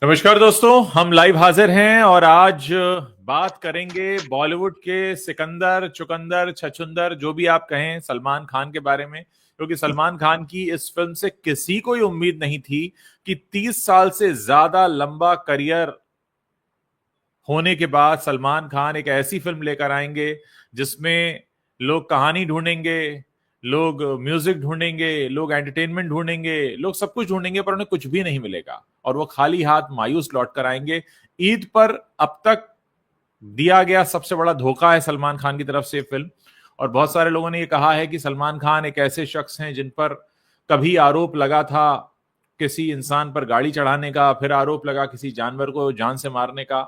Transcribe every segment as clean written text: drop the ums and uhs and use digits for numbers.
नमस्कार दोस्तों, हम लाइव हाजिर हैं और आज बात करेंगे बॉलीवुड के सिकंदर, चुकंदर, छछुंदर, जो भी आप कहें, सलमान खान के बारे में। क्योंकि सलमान खान की इस फिल्म से किसी को ही उम्मीद नहीं थी कि 30 साल से ज्यादा लंबा करियर होने के बाद सलमान खान एक ऐसी फिल्म लेकर आएंगे जिसमें लोग कहानी ढूंढेंगे, लोग म्यूजिक ढूंढेंगे, लोग एंटरटेनमेंट ढूंढेंगे, लोग सब कुछ ढूंढेंगे, पर उन्हें कुछ भी नहीं मिलेगा और वो खाली हाथ मायूस लौट कर आएंगे। ईद पर अब तक दिया गया सबसे बड़ा धोखा है सलमान खान की तरफ से फिल्म। और बहुत सारे लोगों ने ये कहा है कि सलमान खान एक ऐसे शख्स हैं जिन पर कभी आरोप लगा था किसी इंसान पर गाड़ी चढ़ाने का, फिर आरोप लगा किसी जानवर को जान से मारने का।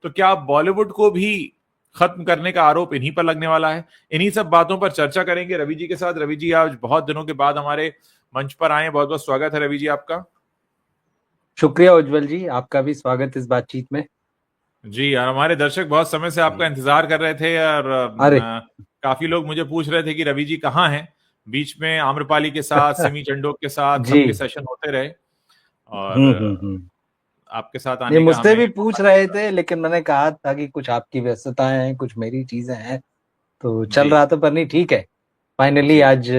तो क्या बॉलीवुड को भी खत्म करने का आरोप इन्हीं पर लगने वाला है? इन्हीं सब बातों पर चर्चा करेंगे रवि जी के साथ। रवि जी आज बहुत दिनों के बाद हमारे मंच पर आए, बहुत बहुत स्वागत है रवि जी आपका। शुक्रिया उज्जवल जी, आपका भी स्वागत इस बातचीत में। जी, और हमारे दर्शक बहुत समय से आपका इंतजार कर रहे थे और अरे काफी लोग मुझे पूछ रहे थे कि रवि जी कहाँ हैं। बीच में आम्रपाली के साथ, सिमी चंडोक के साथ जी। सबके सेशन होते रहे और हम्म। आपके साथ ये आने का मुझसे हमें भी मौका पूछ रहे थे, लेकिन मैंने कहा था कि कुछ आपकी व्यस्तताएं हैं, कुछ मेरी चीजें हैं, तो चल जी रहा था, पर नहीं, ठीक है फाइनली जी। आज।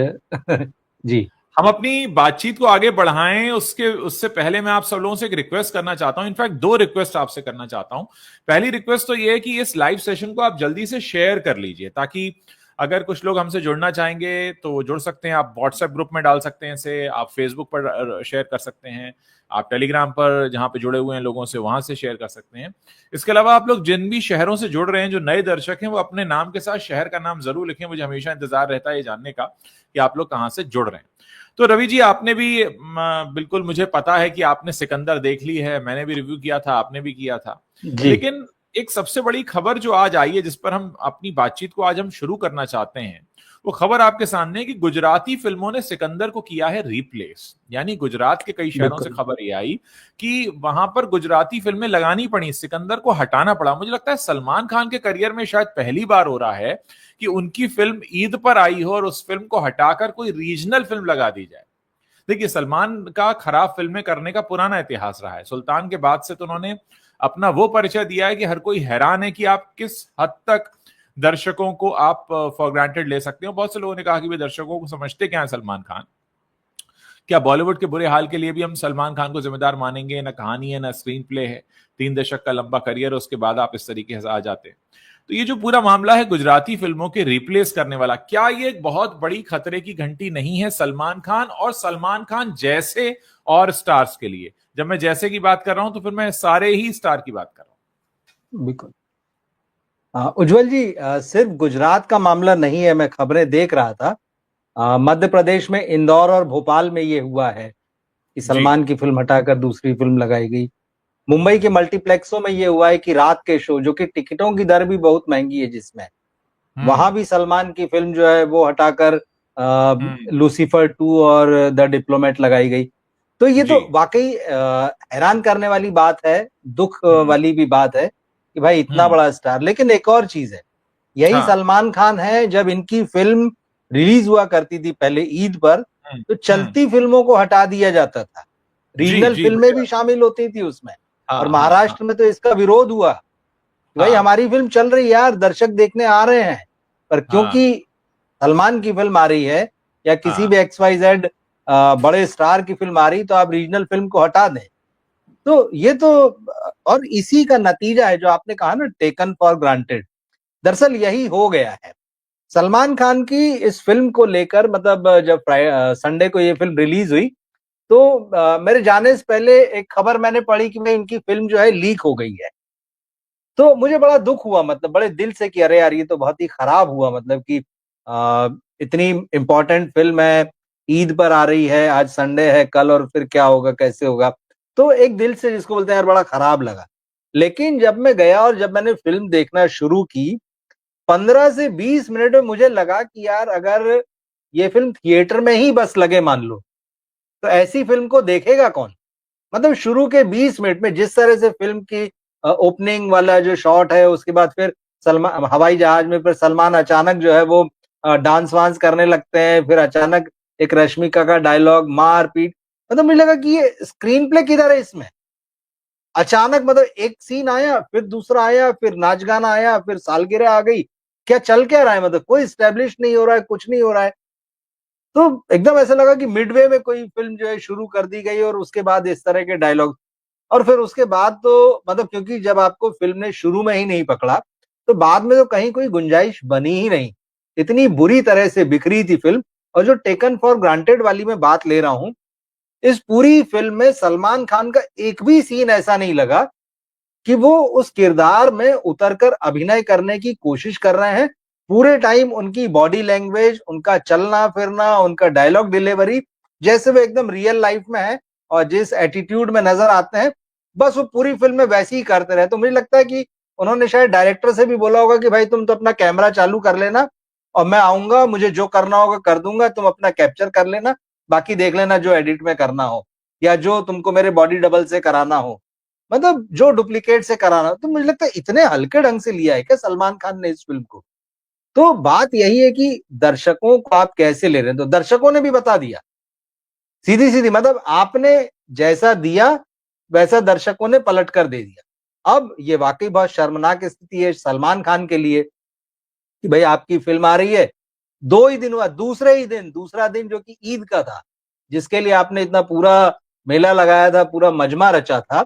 जी हम अपनी बातचीत को आगे बढ़ाएं उसके उससे पहले मैं आप सब लोगों से एक रिक्वेस्ट करना चाहता हूं। इनफैक्ट दो रिक्वेस्ट आपसे करना चाहता हूं। पहली रिक्वेस्ट तो ये है कि इस लाइव सेशन को आप जल्दी से शेयर कर लीजिए, ताकि अगर कुछ लोग हमसे जुड़ना चाहेंगे तो वो जुड़ सकते हैं। आप व्हाट्सएप ग्रुप में डाल सकते हैं इसे, आप फेसबुक पर शेयर कर सकते हैं, आप टेलीग्राम पर जहां पे जुड़े हुए हैं लोगों से वहां से शेयर कर सकते हैं। इसके अलावा आप लोग जिन भी शहरों से जुड़ रहे हैं, जो नए दर्शक हैं, वो अपने नाम के साथ शहर का नाम जरूर लिखें। मुझे हमेशा इंतजार रहता है ये जानने का कि आप लोग कहां से जुड़ रहे हैं। तो रवि जी, आपने भी बिल्कुल, मुझे पता है कि आपने सिकंदर देख ली है, मैंने भी रिव्यू किया था, आपने भी किया था। जी। लेकिन एक सबसे बड़ी खबर जो आज आई है, जिस पर हम अपनी बातचीत को आज हम शुरू करना चाहते हैं, वो खबर आपके सामने है कि गुजराती फिल्मों ने सिकंदर को किया है रिप्लेस। यानी गुजरात के कई शहरों से बिल्कुल। खबर ये आई कि वहां पर गुजराती फिल्में लगानी पड़ी, सिकंदर को हटाना पड़ा। मुझे लगता है सलमान खान के करियर में शायद पहली बार हो रहा है कि उनकी फिल्म ईद पर आई हो और उस फिल्म को हटाकर कोई रीजनल फिल्म लगा दी जाए। देखिए, सलमान का खराब फिल्में करने का पुराना इतिहास रहा है। सुल्तान के बाद से तो उन्होंने अपना वो परिचय दिया है कि हर कोई हैरान है कि आप किस हद तक दर्शकों को आप फॉर ग्रांटेड ले सकते हो। बहुत से लोगों ने कहा कि वे दर्शकों को समझते क्या है सलमान खान। क्या बॉलीवुड के बुरे हाल के लिए भी हम सलमान खान को जिम्मेदार मानेंगे? ना कहानी है, ना स्क्रीन प्ले है, 3 दशक का लंबा करियर है, उसके बाद आप इस तरीके से आ जाते हैं। तो ये जो पूरा मामला है गुजराती फिल्मों के रिप्लेस करने वाला, क्या ये एक बहुत बड़ी खतरे की घंटी नहीं है सलमान खान और सलमान खान जैसे और स्टार्स के लिए? जब मैं जैसे की बात कर रहा हूं तो फिर मैं सारे ही स्टार की बात कर रहा हूं। बिल्कुल। उज्जवल जी, सिर्फ गुजरात का मामला नहीं है, मैं खबरें देख रहा था। मध्य प्रदेश में इंदौर और भोपाल में ये हुआ है कि जी। सलमान की फिल्म हटाकर दूसरी फिल्म लगाई गई। मुंबई के मल्टीप्लेक्सों में ये हुआ है कि रात के शो, जो कि टिकटों की दर भी बहुत महंगी है जिसमें, वहां हम्म। भी सलमान की फिल्म जो है वो हटाकर हम्म। लूसीफर 2 और द डिप्लोमेट लगाई गई। तो ये जी। तो वाकई हैरान करने वाली बात है, दुख हम्म। वाली भी बात है कि भाई इतना हम्म। बड़ा स्टार। लेकिन एक और चीज है, यही हाँ। सलमान खान है जब इनकी फिल्म रिलीज हुआ करती थी पहले ईद पर, तो हम्म। चलती फिल्मों को हटा दिया जाता था, जी रीजनल जी, फिल्में बढ़िया। भी शामिल होती थी उसमें। और हाँ हाँ हाँ महाराष्ट्र में तो इसका विरोध हुआ कि भाई हाँ हमारी फिल्म चल रही है यार, दर्शक देखने आ रहे हैं, पर हाँ क्योंकि सलमान की फिल्म आ रही है या किसी हाँ। भी XYZ बड़े स्टार की फिल्म आ रही, तो आप रीजनल फिल्म को हटा दें। तो ये तो और इसी का नतीजा है जो आपने कहा ना, टेकन फॉर ग्रांटेड। दरअसल यही हो गया है सलमान खान की इस फिल्म को लेकर। मतलब जब संडे को ये फिल्म रिलीज हुई, तो मेरे जाने से पहले एक खबर मैंने पढ़ी कि भाई इनकी फिल्म जो है लीक हो गई है। तो मुझे बड़ा दुख हुआ, मतलब बड़े दिल से कि अरे यार, ये तो बहुत ही खराब हुआ। मतलब कि इतनी इम्पोर्टेंट फिल्म है, ईद पर आ रही है, आज संडे है, कल और फिर क्या होगा, कैसे होगा। तो एक दिल से, जिसको बोलते हैं यार, बड़ा खराब लगा। लेकिन जब मैं गया और जब मैंने फिल्म देखना शुरू की, 15 से 20 मिनट में मुझे लगा कि यार, अगर ये फिल्म थिएटर में ही बस लगे मान लो, तो ऐसी फिल्म को देखेगा कौन। मतलब शुरू के 20 मिनट में जिस तरह से फिल्म की ओपनिंग वाला जो शॉट है, उसके बाद फिर सलमान हवाई जहाज में, फिर सलमान अचानक जो है वो डांस वांस करने लगते हैं, फिर अचानक एक रश्मिका का डायलॉग, मार पीट। मतलब मुझे लगा कि ये स्क्रीन प्ले किधर है इसमें। अचानक मतलब एक सीन आया, फिर दूसरा आया, फिर नाच गाना आया, फिर सालगिरह आ गई, क्या चल क्या रहा है, मतलब कोई स्टेब्लिश नहीं हो रहा है, कुछ नहीं हो रहा है। तो एकदम ऐसा लगा कि मिडवे में कोई फिल्म जो है शुरू कर दी गई और उसके बाद इस तरह के डायलॉग। और फिर उसके बाद तो मतलब क्योंकि जब आपको फिल्म ने शुरू में ही नहीं पकड़ा, तो बाद में तो कहीं कोई गुंजाइश बनी ही नहीं। इतनी बुरी तरह से बिखरी थी फिल्म। और जो टेकन फॉर ग्रांटेड वाली मैं बात ले रहा हूं, इस पूरी फिल्म में सलमान खान का एक भी सीन ऐसा नहीं लगा कि वो उस किरदार में उतरकर अभिनय करने की कोशिश कर रहे हैं। पूरे टाइम उनकी बॉडी लैंग्वेज, उनका चलना फिरना, उनका डायलॉग डिलीवरी, जैसे वो एकदम रियल लाइफ में है और जिस एटीट्यूड में नजर आते हैं, बस वो पूरी फिल्म में वैसे ही करते रहे। तो मुझे लगता है कि उन्होंने शायद डायरेक्टर से भी बोला होगा कि भाई तुम तो अपना कैमरा चालू कर लेना और मैं आऊंगा, मुझे जो करना होगा कर दूंगा, तुम अपना कैप्चर कर लेना, बाकी देख लेना जो एडिट में करना हो या जो तुमको मेरे बॉडी डबल से कराना हो, मतलब जो डुप्लीकेट से कराना। तो मुझे लगता है इतने हल्के ढंग से लिया है क्या सलमान खान ने इस फिल्म को। तो बात यही है कि दर्शकों को आप कैसे ले रहे हैं। तो दर्शकों ने भी बता दिया सीधी सीधी, मतलब आपने जैसा दिया वैसा दर्शकों ने पलट कर दे दिया। अब ये वाकई बहुत शर्मनाक स्थिति है सलमान खान के लिए कि भाई आपकी फिल्म आ रही है, 2 ही दिन हुआ, दूसरे ही दिन, दूसरा दिन जो कि ईद का था, जिसके लिए आपने इतना पूरा मेला लगाया था, पूरा मजमा रचा था,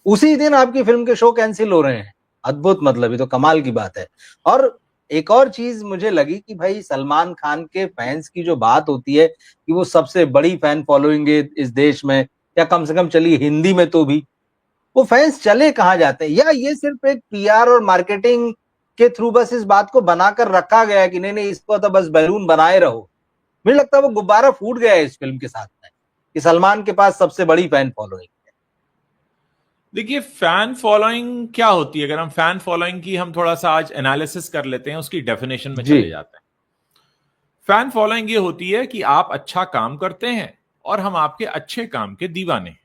उसी दिन आपकी फिल्म के शो कैंसिल हो रहे हैं। अद्भुत, मतलब ये तो कमाल की बात है। और एक और चीज मुझे लगी कि भाई सलमान खान के फैंस की जो बात होती है कि वो सबसे बड़ी फैन फॉलोइंग है इस देश में, या कम से कम चलिए हिंदी में तो भी, वो फैंस चले कहाँ जाते हैं, या ये सिर्फ एक पीआर और मार्केटिंग के थ्रू बस इस बात को बनाकर रखा गया है कि नहीं नहीं इसको तो बस बैलून बनाए रहो। मुझे लगता है वो गुब्बारा फूट गया है इस फिल्म के साथ में कि सलमान के पास सबसे बड़ी फैन फॉलोइंग। देखिए, फैन फॉलोइंग क्या होती है, अगर हम फैन फॉलोइंग की हम थोड़ा सा आज एनालिसिस कर लेते हैं, उसकी डेफिनेशन में जी। चले जाते हैं। फैन फॉलोइंग ये होती है कि आप अच्छा काम करते हैं और हम आपके अच्छे काम के दीवाने हैं।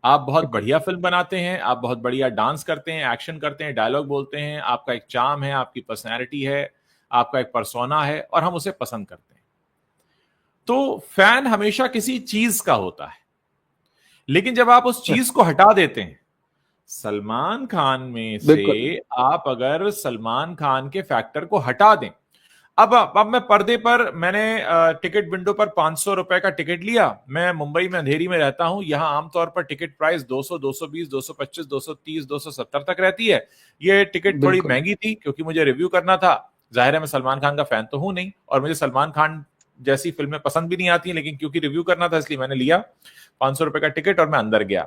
आप बहुत बिल्कुल। बढ़िया फिल्म बनाते हैं, आप बहुत बढ़िया डांस करते हैं, एक्शन करते हैं, डायलॉग बोलते हैं, आपका एक चार्म है, आपकी पर्सनैलिटी है, आपका एक पर्सोना है और हम उसे पसंद करते हैं। तो फैन हमेशा किसी चीज का होता है, लेकिन जब आप उस चीज को हटा देते हैं, सलमान खान में से बिल्कुल। आप अगर सलमान खान के फैक्टर को हटा दें, अब मैं पर्दे पर, मैंने टिकट विंडो पर 500 रुपए का टिकट लिया। मैं मुंबई में अंधेरी में रहता हूं, यहां आमतौर पर टिकट प्राइस 200, 220, 225, 230, 270 तक रहती है। ये टिकट थोड़ी बिल्कुल। महंगी थी क्योंकि मुझे रिव्यू करना था। जाहिर है मैं सलमान खान का फैन तो हूं नहीं और मुझे सलमान खान जैसी फिल्में पसंद भी नहीं आती, लेकिन क्योंकि रिव्यू करना था इसलिए मैंने लिया 500 रुपए का टिकट और मैं अंदर गया।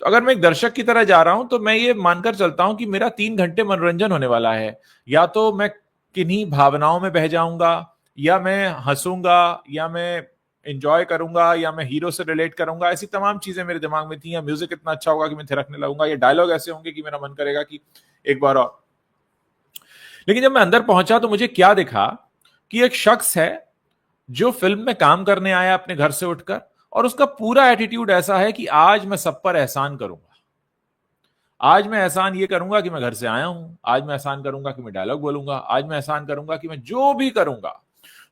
तो अगर मैं एक दर्शक की तरह जा रहा हूं तो मैं ये मानकर चलता हूं कि मेरा 3 घंटे मनोरंजन होने वाला है। या तो मैं किन्हीं भावनाओं में बह जाऊंगा, या मैं हंसूंगा, या मैं इंजॉय करूंगा, या मैं हीरो से रिलेट करूंगा। ऐसी तमाम चीजें मेरे दिमाग में थी। या म्यूजिक इतना अच्छा होगा कि मैं थिरकने लगूंगा, या डायलॉग ऐसे होंगे कि मेरा मन करेगा कि एक बार और। लेकिन जब मैं अंदर पहुंचा तो मुझे क्या दिखा कि एक शख्स है जो फिल्म में काम करने आया अपने घर से उठकर, और उसका पूरा एटीट्यूड ऐसा है कि आज मैं सब पर एहसान करूंगा। आज मैं एहसान ये करूंगा कि मैं घर से आया हूं, आज मैं एहसान करूंगा कि मैं डायलॉग बोलूंगा, आज मैं एहसान करूंगा कि मैं जो भी करूंगा।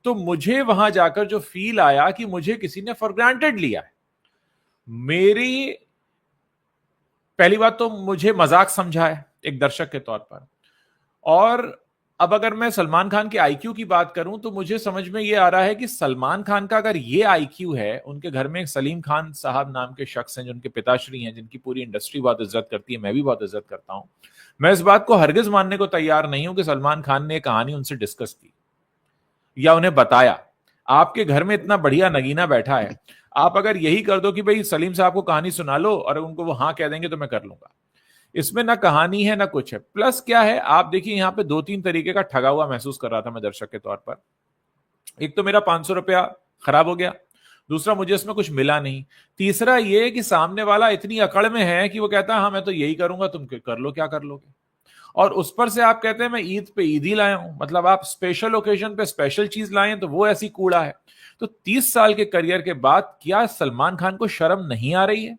तो मुझे वहां जाकर जो फील आया कि मुझे किसी ने फॉर ग्रांटेड लिया है। मेरी पहली बात तो मुझे मजाक समझा है एक दर्शक के तौर पर। और अब अगर मैं सलमान खान के आईक्यू की बात करूं तो मुझे समझ में ये आ रहा है कि सलमान खान का अगर ये आईक्यू है, उनके घर में एक सलीम खान साहब नाम के शख्स हैं, जो उनके पिताश्री हैं, जिनकी पूरी इंडस्ट्री बहुत इज्जत करती है, मैं भी बहुत इज्जत करता हूं। मैं इस बात को हरगिज मानने को तैयार नहीं हूं कि सलमान खान ने कहानी उनसे डिस्कस की या उन्हें बताया। आपके घर में इतना बढ़िया नगीना बैठा है, आप अगर यही कर दो कि भाई सलीम साहब को कहानी सुना लो और उनको वो हाँ कह देंगे तो मैं कर लूंगा। इसमें ना कहानी है ना कुछ है। प्लस क्या है, आप देखिए यहाँ पे 2-3 तरीके का ठगा हुआ महसूस कर रहा था मैं दर्शक के तौर पर। एक तो मेरा 500 रुपया खराब हो गया, दूसरा मुझे इसमें कुछ मिला नहीं, तीसरा ये कि सामने वाला इतनी अकड़ में है कि वो कहता है हाँ मैं तो यही करूंगा, तुम कर लो क्या कर लोगे। और उस पर से आप कहते हैं मैं ईद पे ईद ही लाया हूं, मतलब आप स्पेशल ओकेजन पे स्पेशल चीज लाए तो वो ऐसी कूड़ा है। तो 30 साल के करियर के बाद क्या सलमान खान को शर्म नहीं आ रही है?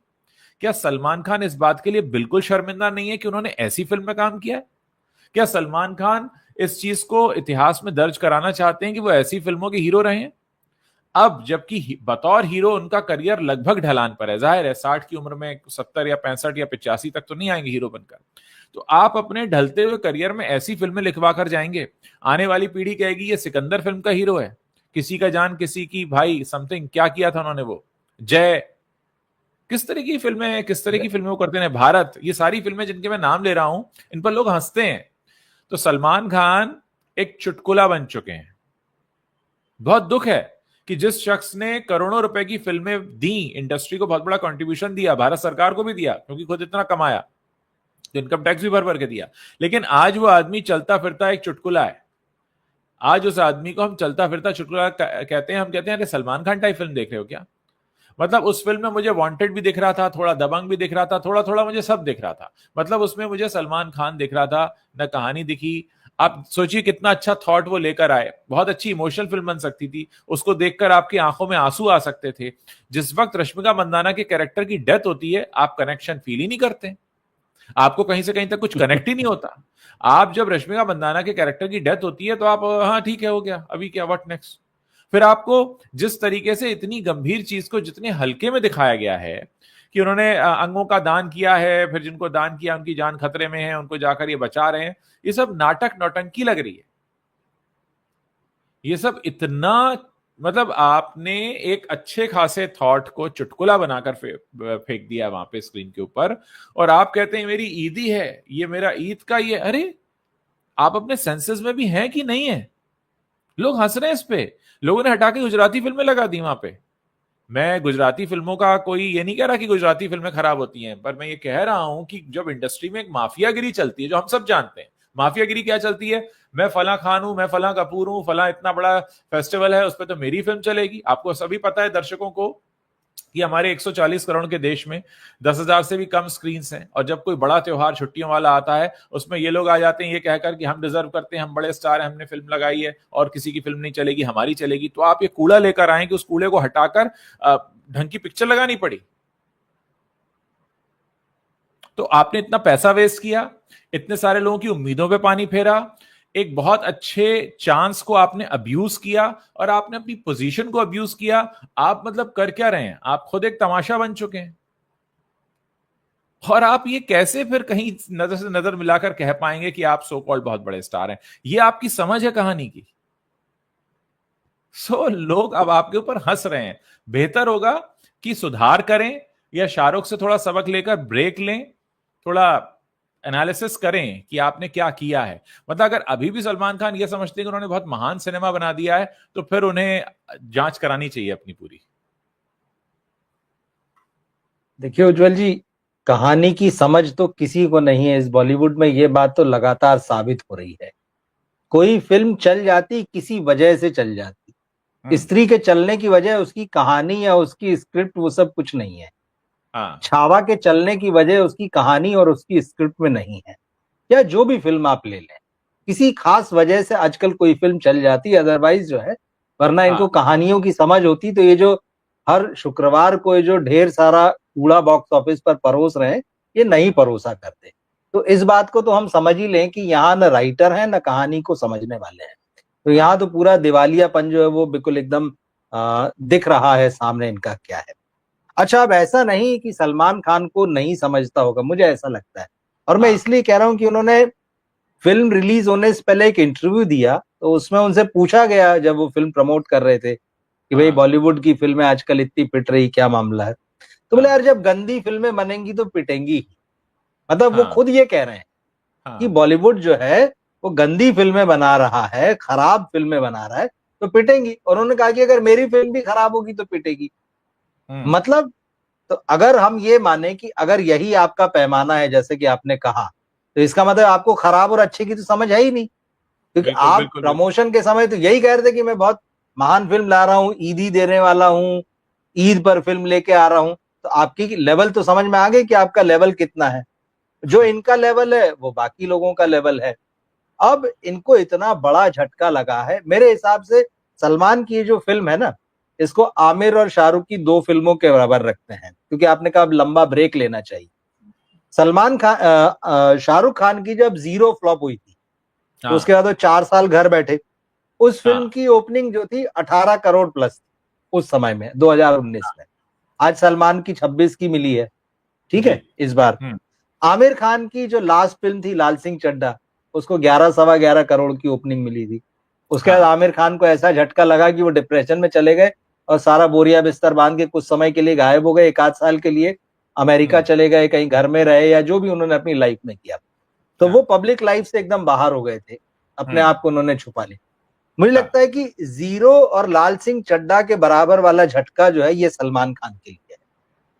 क्या सलमान खान इस बात के लिए बिल्कुल शर्मिंदा नहीं है कि उन्होंने ऐसी फिल्म में काम किया है? क्या सलमान खान इस चीज को इतिहास में दर्ज कराना चाहते हैं कि वो ऐसी फिल्मों के हीरो रहे हैं? अब जबकि बतौर हीरो उनका करियर लगभग ढलान पर है, जाहिर है 60 की उम्र में 70 या 65 या 85 तक तो नहीं आएंगे हीरो बनकर। तो आप अपने ढलते हुए करियर में ऐसी फिल्में लिखवा कर जाएंगे, आने वाली पीढ़ी कहेगी ये सिकंदर फिल्म का हीरो है, किसी का जान किसी की भाई समथिंग, क्या किया था उन्होंने, वो जय, किस तरह की फिल्में हैं, किस तरह की फिल्में वो करते हैं, भारत, ये सारी फिल्में जिनके मैं नाम ले रहा हूं इन पर लोग हंसते हैं। तो सलमान खान एक चुटकुला बन चुके हैं। बहुत दुख है कि जिस शख्स ने करोड़ों रुपए की फिल्में दी, इंडस्ट्री को बहुत बड़ा कंट्रीब्यूशन दिया, भारत सरकार को भी दिया क्योंकि खुद इतना कमाया, तो इनकम टैक्स भी भर भर के दिया, लेकिन आज वो आदमी चलता फिरता एक चुटकुला है। आज उस आदमी को हम चलता फिरता चुटकुला कहते हैं, हम कहते हैं अरे सलमान खान टाइप फिल्म देख रहे हो क्या। मतलब उस फिल्म में मुझे वांटेड भी दिख रहा था, थोड़ा दबंग भी दिख रहा था, थोड़ा थोड़ा मुझे सब दिख रहा था। मतलब उसमें मुझे सलमान खान दिख रहा था, न कहानी दिखी। आप सोचिए कितना अच्छा थॉट वो लेकर आए, बहुत अच्छी इमोशनल फिल्म बन सकती थी, उसको देखकर आपकी आंखों में आंसू आ सकते थे। जिस वक्त रश्मिका मंदाना के कैरेक्टर की डेथ होती है, आप कनेक्शन फील ही नहीं करते, आपको कहीं से कहीं तक कुछ कनेक्ट ही नहीं होता। आप जब रश्मिका मंदाना के कैरेक्टर की डेथ होती है तो आप हाँ ठीक है, हो गया, अभी क्या, व्हाट नेक्स्ट। फिर आपको जिस तरीके से इतनी गंभीर चीज को जितने हल्के में दिखाया गया है कि उन्होंने अंगों का दान किया है, फिर जिनको दान किया उनकी जान खतरे में है, उनको जाकर ये बचा रहे हैं, ये सब नाटक नौटंकी लग रही है। ये सब इतना, मतलब आपने एक अच्छे खासे थॉट को चुटकुला बनाकर फेंक दिया वहां पे स्क्रीन के ऊपर, और आप कहते हैं मेरी ईदी है, ये मेरा ईद का ये, अरे आप अपने सेंसेस में भी हैं कि नहीं है। लोग हंस रहे हैं इस पे, लोगों ने हटा के गुजराती फिल्में लगा दी वहां पे। मैं गुजराती फिल्मों का कोई ये नहीं कह रहा कि गुजराती फिल्में खराब होती हैं, पर मैं ये कह रहा हूं कि जब इंडस्ट्री में एक माफियागिरी चलती है, जो हम सब जानते हैं माफियागिरी क्या चलती है, मैं फला खान हूं, मैं फला कपूर हूं, फला इतना बड़ा फेस्टिवल है उस पर तो मेरी फिल्म चलेगी। आपको सभी पता है दर्शकों को कि हमारे 140 करोड़ के देश में 10,000 से भी कम स्क्रीन हैं, और जब कोई बड़ा त्योहार छुट्टियों वाला आता है उसमें ये लोग आ जाते हैं ये कहकर कि हम डिजर्व करते हैं, हम बड़े स्टार हैं, हमने फिल्म लगाई है और किसी की फिल्म नहीं चलेगी, हमारी चलेगी। तो आप ये कूड़ा लेकर आए कि उस कूड़े को हटाकर ढंग की पिक्चर लगानी पड़ी। तो आपने इतना पैसा वेस्ट किया, इतने सारे लोगों की उम्मीदों पे पानी फेरा, एक बहुत अच्छे चांस को आपने अब्यूज किया, और आपने अपनी पोजीशन को अब्यूज किया। आप मतलब कर क्या रहे हैं, आप खुद एक तमाशा बन चुके हैं। और आप ये कैसे फिर कहीं नजर से नजर मिलाकर कह पाएंगे कि आप सो कॉल्ड बहुत बड़े स्टार हैं। ये आपकी समझ है कहानी की। लोग अब आपके ऊपर हंस रहे हैं। बेहतर होगा कि सुधार करें, या शाहरुख से थोड़ा सबक लेकर ब्रेक लें, थोड़ा एनालिसिस करें कि आपने क्या किया है। मतलब अगर अभी भी सलमान खान ये समझते हैं कि उन्होंने बहुत महान सिनेमा बना दिया है, तो फिर उन्हें जांच करानी चाहिए अपनी पूरी। देखिए उज्जवल जी, कहानी की समझ तो किसी को नहीं है इस बॉलीवुड में, ये बात तो लगातार साबित हो रही है। कोई फिल्म चल जाती किसी वजह से चल जाती, स्त्री के चलने की वजह उसकी कहानी या उसकी स्क्रिप्ट वो सब कुछ नहीं है। छावा के चलने की वजह उसकी कहानी और उसकी स्क्रिप्ट में नहीं है। या जो भी फिल्म आप ले लें, किसी खास वजह से आजकल कोई फिल्म चल जाती है, अदरवाइज जो है, वरना इनको कहानियों की समझ होती तो ये जो हर शुक्रवार को ये जो ढेर सारा कूड़ा बॉक्स ऑफिस पर परोस रहे हैं, ये नहीं परोसा करते। तो इस बात को तो हम समझ ही लें कि यहाँ न राइटर है न कहानी को समझने वाले हैं। तो यहाँ तो पूरा दिवालियापन जो है वो बिल्कुल एकदम दिख रहा है सामने इनका क्या है। अच्छा, अब ऐसा नहीं कि सलमान खान को नहीं समझता होगा, मुझे ऐसा लगता है। और मैं इसलिए कह रहा हूं कि उन्होंने फिल्म रिलीज होने से पहले एक इंटरव्यू दिया, तो उसमें उनसे पूछा गया जब वो फिल्म प्रमोट कर रहे थे कि भाई बॉलीवुड की फिल्में आजकल इतनी पिट रही, क्या मामला है। तो बोले यार जब गंदी फिल्में बनेंगी तो पिटेंगी ही। मतलब वो खुद ये कह रहे हैं कि बॉलीवुड जो है वो गंदी फिल्में बना रहा है, खराब फिल्में बना रहा है, तो पिटेंगी। और उन्होंने कहा कि अगर मेरी फिल्म भी खराब होगी तो पिटेगी। मतलब तो अगर हम ये माने कि अगर यही आपका पैमाना है जैसे कि आपने कहा, तो इसका मतलब आपको खराब और अच्छे की तो समझ है ही नहीं। क्योंकि आप प्रमोशन के समय तो यही कह रहे थे कि मैं बहुत महान फिल्म ला रहा हूं, ईदी देने वाला हूं, ईद पर फिल्म लेके आ रहा हूं। तो आपकी लेवल तो समझ में आ गई कि आपका लेवल कितना है। जो इनका लेवल है वो बाकी लोगों का लेवल है। अब इनको इतना बड़ा झटका लगा है। मेरे हिसाब से सलमान की जो फिल्म है ना, इसको आमिर और शाहरुख की 2 फिल्मों के बराबर रखते हैं, क्योंकि आपने कहा अब लंबा ब्रेक लेना चाहिए। सलमान खान शाहरुख खान की जब जीरो फ्लॉप हुई थी, तो उसके बाद वो 4 साल घर बैठे। उस फिल्म की ओपनिंग जो थी 18 करोड़ प्लस थी। उस समय में 2019 में। आज सलमान की 26 की मिली है, ठीक है इस बार। आमिर खान की जो लास्ट फिल्म थी लाल सिंह चड्ढा, उसको 11 सवा 11 करोड़ की ओपनिंग मिली थी। उसके बाद आमिर खान को ऐसा झटका लगा कि वो डिप्रेशन में चले गए और सारा बोरिया बिस्तर बांध के कुछ समय के लिए गायब हो गए, 1 आध साल के लिए अमेरिका चले गए, कहीं घर में रहे या जो भी उन्होंने अपनी लाइफ में किया। तो वो पब्लिक लाइफ से एकदम बाहर हो गए थे, अपने आप को उन्होंने छुपा लिया। मुझे लगता है कि जीरो और लाल सिंह चड्ढा के बराबर वाला झटका जो है ये सलमान खान के लिए है।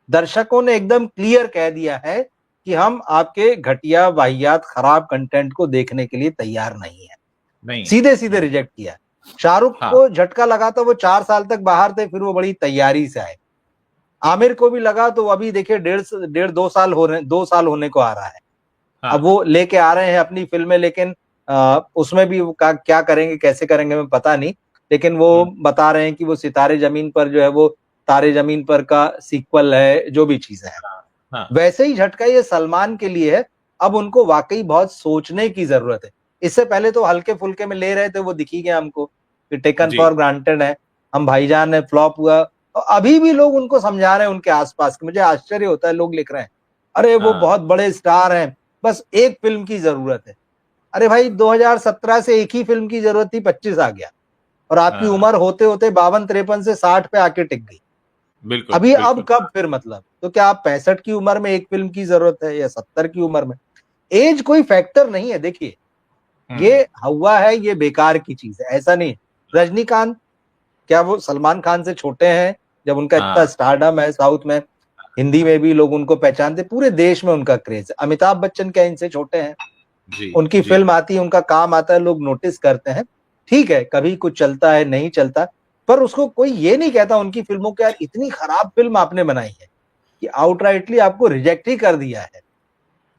दर्शकों ने एकदम क्लियर कह दिया है कि हम आपके घटिया वाहियात खराब कंटेंट को देखने के लिए तैयार नहीं है, सीधे सीधे रिजेक्ट किया। शाहरुख को झटका लगा था, वो 4 साल तक बाहर थे, फिर वो बड़ी तैयारी से आए। आमिर को भी लगा, तो अभी देखिए 2 साल होने को आ रहा है। अब वो लेके आ रहे हैं अपनी फिल्में, लेकिन उसमें भी क्या करेंगे कैसे करेंगे मैं पता नहीं, लेकिन वो बता रहे हैं कि वो सितारे जमीन पर जो है वो तारे जमीन पर का सीक्वल है, जो भी चीजें हैं। वैसे ही झटका ये सलमान के लिए है। अब उनको वाकई बहुत सोचने की जरूरत है। इससे पहले तो हल्के फुल्के में ले रहे थे, वो दिखी गया हमको कि टेकन फॉर ग्रांटेड है, हम भाईजान है फ्लॉप हुआ, और अभी भी लोग उनको समझा रहे हैं उनके आसपास। मुझे आश्चर्य होता है, लोग लिख रहे हैं अरे वो बहुत बड़े स्टार हैं, बस एक फिल्म की जरूरत है। अरे भाई 2017 से एक ही फिल्म की जरूरत थी, 25 आ गया, और आपकी उम्र होते होते 52-53 से 60 पे आके टिक गई। अभी अब कब फिर मतलब, तो क्या आप 65 की उम्र में एक फिल्म की जरूरत है या 70 की उम्र में? एज कोई फैक्टर नहीं है। देखिए ये हुआ है, ये बेकार की चीज है, ऐसा नहीं। रजनीकांत क्या वो सलमान खान से छोटे हैं? जब उनका इतना स्टारडम है साउथ में, हिंदी में भी लोग उनको पहचानते, पूरे देश में उनका क्रेज है। अमिताभ बच्चन क्या इनसे छोटे हैं? उनकी फिल्म आती है, उनका काम आता है, लोग नोटिस करते हैं, ठीक है, कभी कुछ चलता है नहीं चलता, पर उसको कोई ये नहीं कहता उनकी फिल्मों को यार इतनी खराब फिल्म आपने बनाई है, कि आउटराइटली आपको रिजेक्ट ही कर दिया है,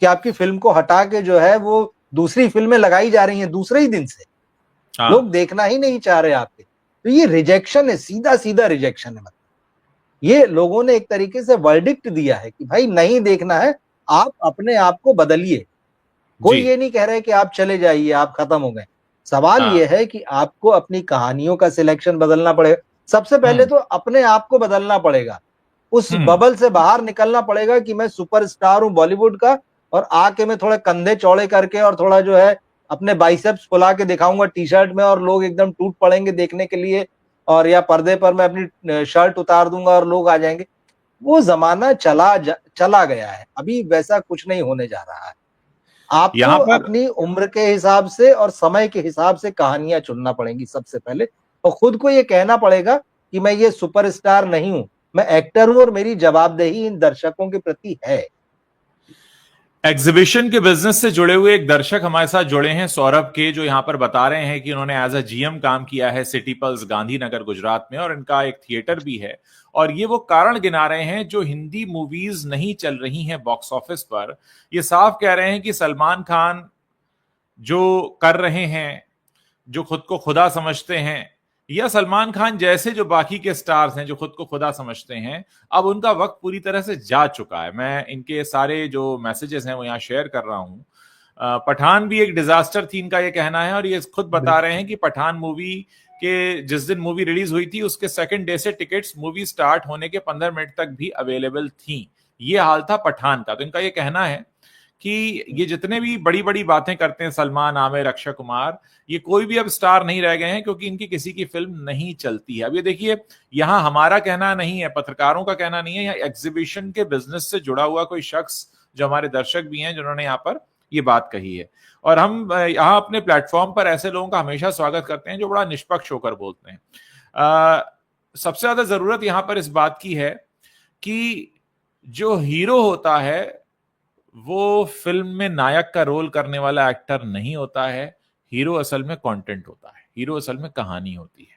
कि आपकी फिल्म को हटा के जो है वो दूसरी फिल्में लगाई जा रही हैं दूसरे ही दिन से, लोग देखना ही नहीं चाह रहे आपके। तो ये रिजेक्शन है, सीधा सीधा रिजेक्शन है। मतलब ये लोगों ने एक तरीके से वर्डिक्ट दिया है कि भाई नहीं देखना है, आप अपने आप को बदलिए। कोई ये नहीं कह रहा है कि आप चले जाइए, आप खत्म हो गए। सवाल ये है कि आपको अपनी कहानियों का सिलेक्शन बदलना पड़ेगा। सबसे पहले तो अपने आप को बदलना पड़ेगा, उस बबल से बाहर निकलना पड़ेगा कि मैं सुपरस्टार हूं बॉलीवुड का, और आके मैं थोड़े कंधे चौड़े करके और थोड़ा जो है अपने बाइसेप्स फुला के दिखाऊंगा टी शर्ट में, और लोग एकदम टूट पड़ेंगे देखने के लिए, और या पर्दे पर मैं अपनी शर्ट उतार दूंगा और लोग आ जाएंगे। वो जमाना चला गया है, अभी वैसा कुछ नहीं होने जा रहा है। आपको अपनी उम्र के हिसाब से और समय के हिसाब से कहानियां चुनना पड़ेंगी सबसे पहले, और खुद को ये कहना पड़ेगा कि मैं ये सुपरस्टार नहीं हूं, मैं एक्टर हूं, और मेरी जवाबदेही इन दर्शकों के प्रति है। एग्जीबिशन के बिजनेस से जुड़े हुए एक दर्शक हमारे साथ जुड़े हैं, सौरभ के, जो यहां पर बता रहे हैं कि उन्होंने एज अ जीएम काम किया है सिटी पल्स गांधीनगर गुजरात में, और इनका एक थिएटर भी है, और ये वो कारण गिना रहे हैं जो हिंदी मूवीज नहीं चल रही हैं बॉक्स ऑफिस पर। ये साफ कह रहे हैं कि सलमान खान जो कर रहे हैं, जो खुद को खुदा समझते हैं, या सलमान खान जैसे जो बाकी के स्टार्स हैं जो खुद को खुदा समझते हैं, अब उनका वक्त पूरी तरह से जा चुका है। मैं इनके सारे जो मैसेजेस हैं वो यहाँ शेयर कर रहा हूं। पठान भी एक डिजास्टर थी, इनका ये कहना है, और ये खुद बता रहे हैं कि पठान मूवी के जिस दिन मूवी रिलीज हुई थी उसके सेकंड डे से टिकट्स मूवी स्टार्ट होने के 15 मिनट तक भी अवेलेबल थी। ये हाल था पठान का। तो इनका ये कहना है कि ये जितने भी बड़ी बड़ी बातें करते हैं सलमान, आमिर, अक्षय कुमार, ये कोई भी अब स्टार नहीं रह गए हैं, क्योंकि इनकी किसी की फिल्म नहीं चलती है। अब ये देखिए, यहां हमारा कहना नहीं है, पत्रकारों का कहना नहीं है, यहाँ एग्जीबिशन के बिजनेस से जुड़ा हुआ कोई शख्स जो हमारे दर्शक भी हैं जिन्होंने यहाँ पर ये बात कही है। और हम यहाँ अपने प्लेटफॉर्म पर ऐसे लोगों का हमेशा स्वागत करते हैं जो बड़ा निष्पक्ष होकर बोलते हैं। सबसे ज्यादा जरूरत यहाँ पर इस बात की है कि जो हीरो होता है वो फिल्म में नायक का रोल करने वाला एक्टर नहीं होता है। हीरो असल में कंटेंट होता है, हीरो असल में कहानी होती है।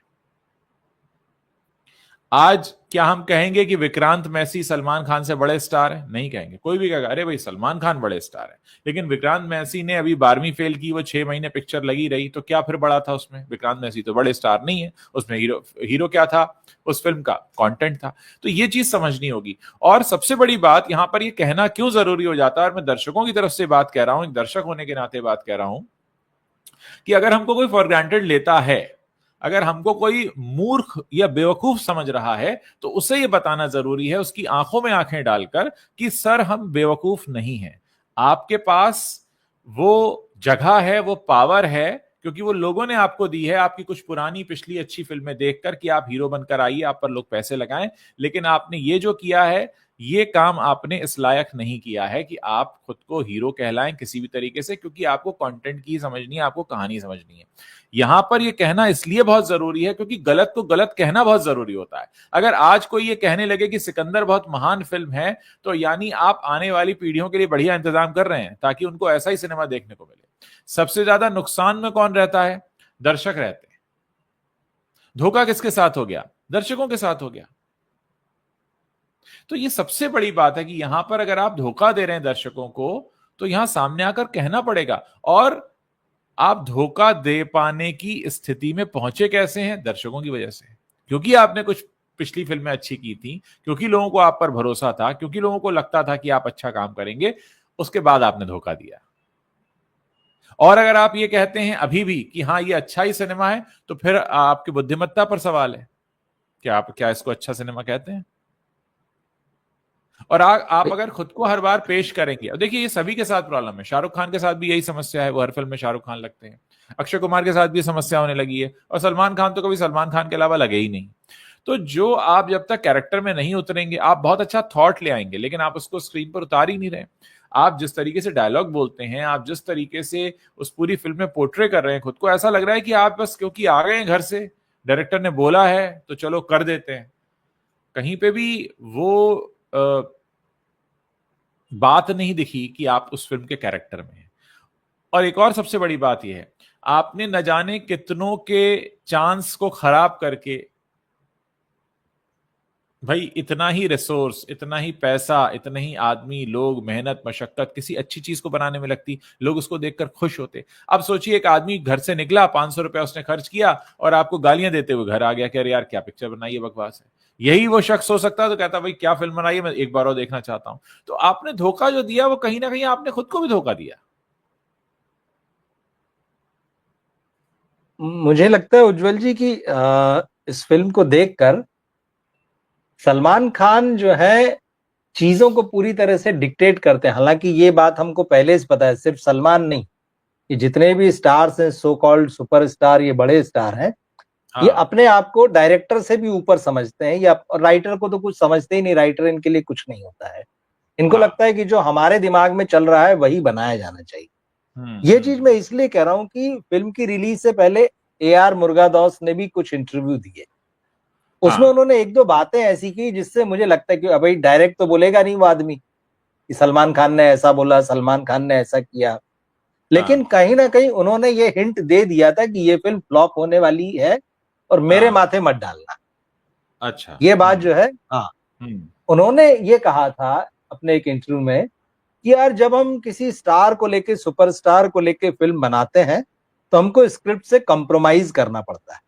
आज क्या हम कहेंगे कि विक्रांत मैसी सलमान खान से बड़े स्टार हैं? नहीं कहेंगे। कोई भी कहेगा अरे भाई सलमान खान बड़े स्टार हैं, लेकिन विक्रांत मैसी ने अभी 12वीं फेल की, वो 6 महीने पिक्चर लगी रही, तो क्या फिर बड़ा था उसमें? विक्रांत मैसी तो बड़े स्टार नहीं है उसमें। हीरो क्या था उस फिल्म का? कंटेंट था। तो ये चीज समझनी होगी। और सबसे बड़ी बात यहां पर ये कहना क्यों जरूरी हो जाता है, और मैं दर्शकों की तरफ से बात कह रहा हूं, एक दर्शक होने के नाते बात कह रहा हूं, कि अगर हमको कोई फॉर ग्रांटेड लेता है अगर हमको कोई मूर्ख या बेवकूफ समझ रहा है तो उसे ये बताना जरूरी है, उसकी आंखों में आंखें डालकर, कि सर हम बेवकूफ नहीं हैं, आपके पास वो जगह है, वो पावर है, क्योंकि वो लोगों ने आपको दी है, आपकी कुछ पुरानी पिछली अच्छी फिल्में देखकर, कि आप हीरो बनकर आइए, आप पर लोग पैसे लगाएं। लेकिन आपने ये जो किया है, ये काम आपने इस लायक नहीं किया है कि आप खुद को हीरो कहलाएं किसी भी तरीके से, क्योंकि आपको कंटेंट की समझनी है, आपको कहानी समझनी है। यहां पर ये कहना इसलिए बहुत जरूरी है क्योंकि गलत को गलत कहना बहुत जरूरी होता है। अगर आज कोई ये कहने लगे कि सिकंदर बहुत महान फिल्म है, तो यानी आप आने वाली पीढ़ियों के लिए बढ़िया इंतजाम कर रहे हैं ताकि उनको ऐसा ही सिनेमा देखने को मिले। सबसे ज्यादा नुकसान में कौन रहता है? दर्शक रहते हैं। धोखा किसके साथ हो गया? दर्शकों के साथ हो गया। तो ये सबसे बड़ी बात है कि यहां पर अगर आप धोखा दे रहे हैं दर्शकों को, तो यहां सामने आकर कहना पड़ेगा। और आप धोखा दे पाने की स्थिति में पहुंचे कैसे हैं? दर्शकों की वजह से, क्योंकि आपने कुछ पिछली फिल्में अच्छी की थी, क्योंकि लोगों को आप पर भरोसा था, क्योंकि लोगों को लगता था कि आप अच्छा काम करेंगे, उसके बाद आपने धोखा दिया। और अगर आप ये कहते हैं अभी भी कि हाँ ये अच्छा ही सिनेमा है, तो फिर आपकी बुद्धिमत्ता पर सवाल है कि आप क्या इसको अच्छा सिनेमा कहते हैं। और आप अगर खुद को हर बार पेश करेंगे, अब देखिए ये सभी के साथ प्रॉब्लम है, शाहरुख खान के साथ भी यही समस्या है, वो हर फिल्म में शाहरुख खान लगते हैं, अक्षय कुमार के साथ भी समस्या होने लगी है, और सलमान खान तो कभी सलमान खान के अलावा लगे ही नहीं। तो जो आप जब तक कैरेक्टर में नहीं उतरेंगे, आप बहुत अच्छा थॉट ले आएंगे, लेकिन आप उसको स्क्रीन पर उतार ही नहीं रहे। आप जिस तरीके से डायलॉग बोलते हैं, आप जिस तरीके से उस पूरी फिल्म में पोर्ट्रे कर रहे हैं खुद को, ऐसा लग रहा है कि आप बस क्योंकि आ गए हैं घर से, डायरेक्टर ने बोला है तो चलो कर देते हैं। कहीं पे भी वो बात नहीं दिखी कि आप उस फिल्म के कैरेक्टर में हैं। और एक और सबसे बड़ी बात यह है, आपने न जाने कितनों के चांस को खराब करके, भाई इतना ही रिसोर्स, इतना ही पैसा, इतने ही आदमी, लोग, मेहनत, मशक्कत किसी अच्छी चीज को बनाने में लगती, लोग उसको देखकर खुश होते। अब सोचिए एक आदमी घर से निकला, 500 रुपया उसने खर्च किया और आपको गालियां देते हुए घर आ गया कि अरे यार क्या पिक्चर बनाई है, बकवास है। यही वो शख्स हो सकता है तो कहता भाई क्या फिल्म बनाई है, मैं एक बार और देखना चाहता हूं। तो आपने धोखा जो दिया वो कहीं ना कहीं आपने खुद को भी धोखा दिया। मुझे लगता है उज्जवल जी की इस फिल्म को देखकर सलमान खान जो है चीजों को पूरी तरह से डिक्टेट करते हैं। हालांकि ये बात हमको पहले से पता है, सिर्फ सलमान नहीं, ये जितने भी स्टार्स हैं, सो कॉल्ड सुपरस्टार, ये बड़े स्टार हैं, ये हाँ, अपने आप को डायरेक्टर से भी ऊपर समझते हैं, या राइटर को तो कुछ समझते ही नहीं, राइटर इनके लिए कुछ नहीं होता है। इनको हाँ। लगता है कि जो हमारे दिमाग में चल रहा है वही बनाया जाना चाहिए। ये चीज मैं इसलिए कह रहा हूं कि फिल्म की रिलीज से पहले AR मुर्गादौस ने भी कुछ इंटरव्यू दिए, उसमें हाँ, उन्होंने एक दो बातें ऐसी की जिससे मुझे लगता है कि भाई डायरेक्ट तो बोलेगा नहीं वो आदमी कि सलमान खान ने ऐसा बोला, सलमान खान ने ऐसा किया, लेकिन हाँ, कहीं ना कहीं उन्होंने ये हिंट दे दिया था कि ये फिल्म फ्लॉप होने वाली है और मेरे हाँ। माथे मत डालना। अच्छा। ये बात जो है, हाँ, हम्म। उन्होंने ये कहा था अपने एक इंटरव्यू में कि यार जब हम किसी स्टार को लेके, सुपरस्टार को लेके फिल्म बनाते हैं तो हमको स्क्रिप्ट से कॉम्प्रोमाइज करना पड़ता है।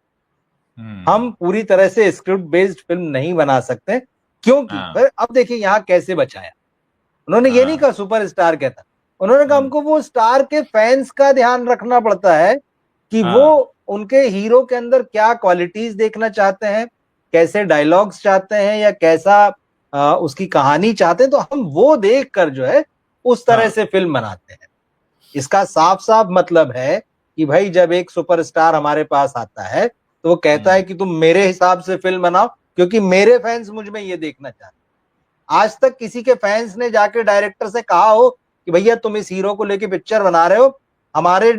हम पूरी तरह से स्क्रिप्ट बेस्ड फिल्म नहीं बना सकते, क्योंकि हाँ, अब देखिए यहाँ कैसे बचाया। उन्होंने ये नहीं हाँ। कहा सुपरस्टार कहता, उन्होंने कहा हमको वो स्टार के फैंस का ध्यान रखना पड़ता है कि वो हाँ, उनके हीरो के अंदर क्या क्वालिटीज देखना चाहते हैं, कैसे डायलॉग्स चाहते हैं, या कैसा उसकी कहानी चाहते हैं, तो हम वो देख कर जो है उस तरह हाँ, से फिल्म बनाते हैं। इसका साफ साफ मतलब है कि भाई जब एक सुपरस्टार हमारे पास आता है तो वो कहता है कि तुम मेरे हिसाब से फिल्म बनाओ, क्योंकि मेरे फैंस मुझ में ये देखना चाहते हैं। आज तक किसी के फैंस ने जाके डायरेक्टर से कहा हो कि भैया तुम इस हीरो को लेके पिक्चर बना रहे हो, हमारे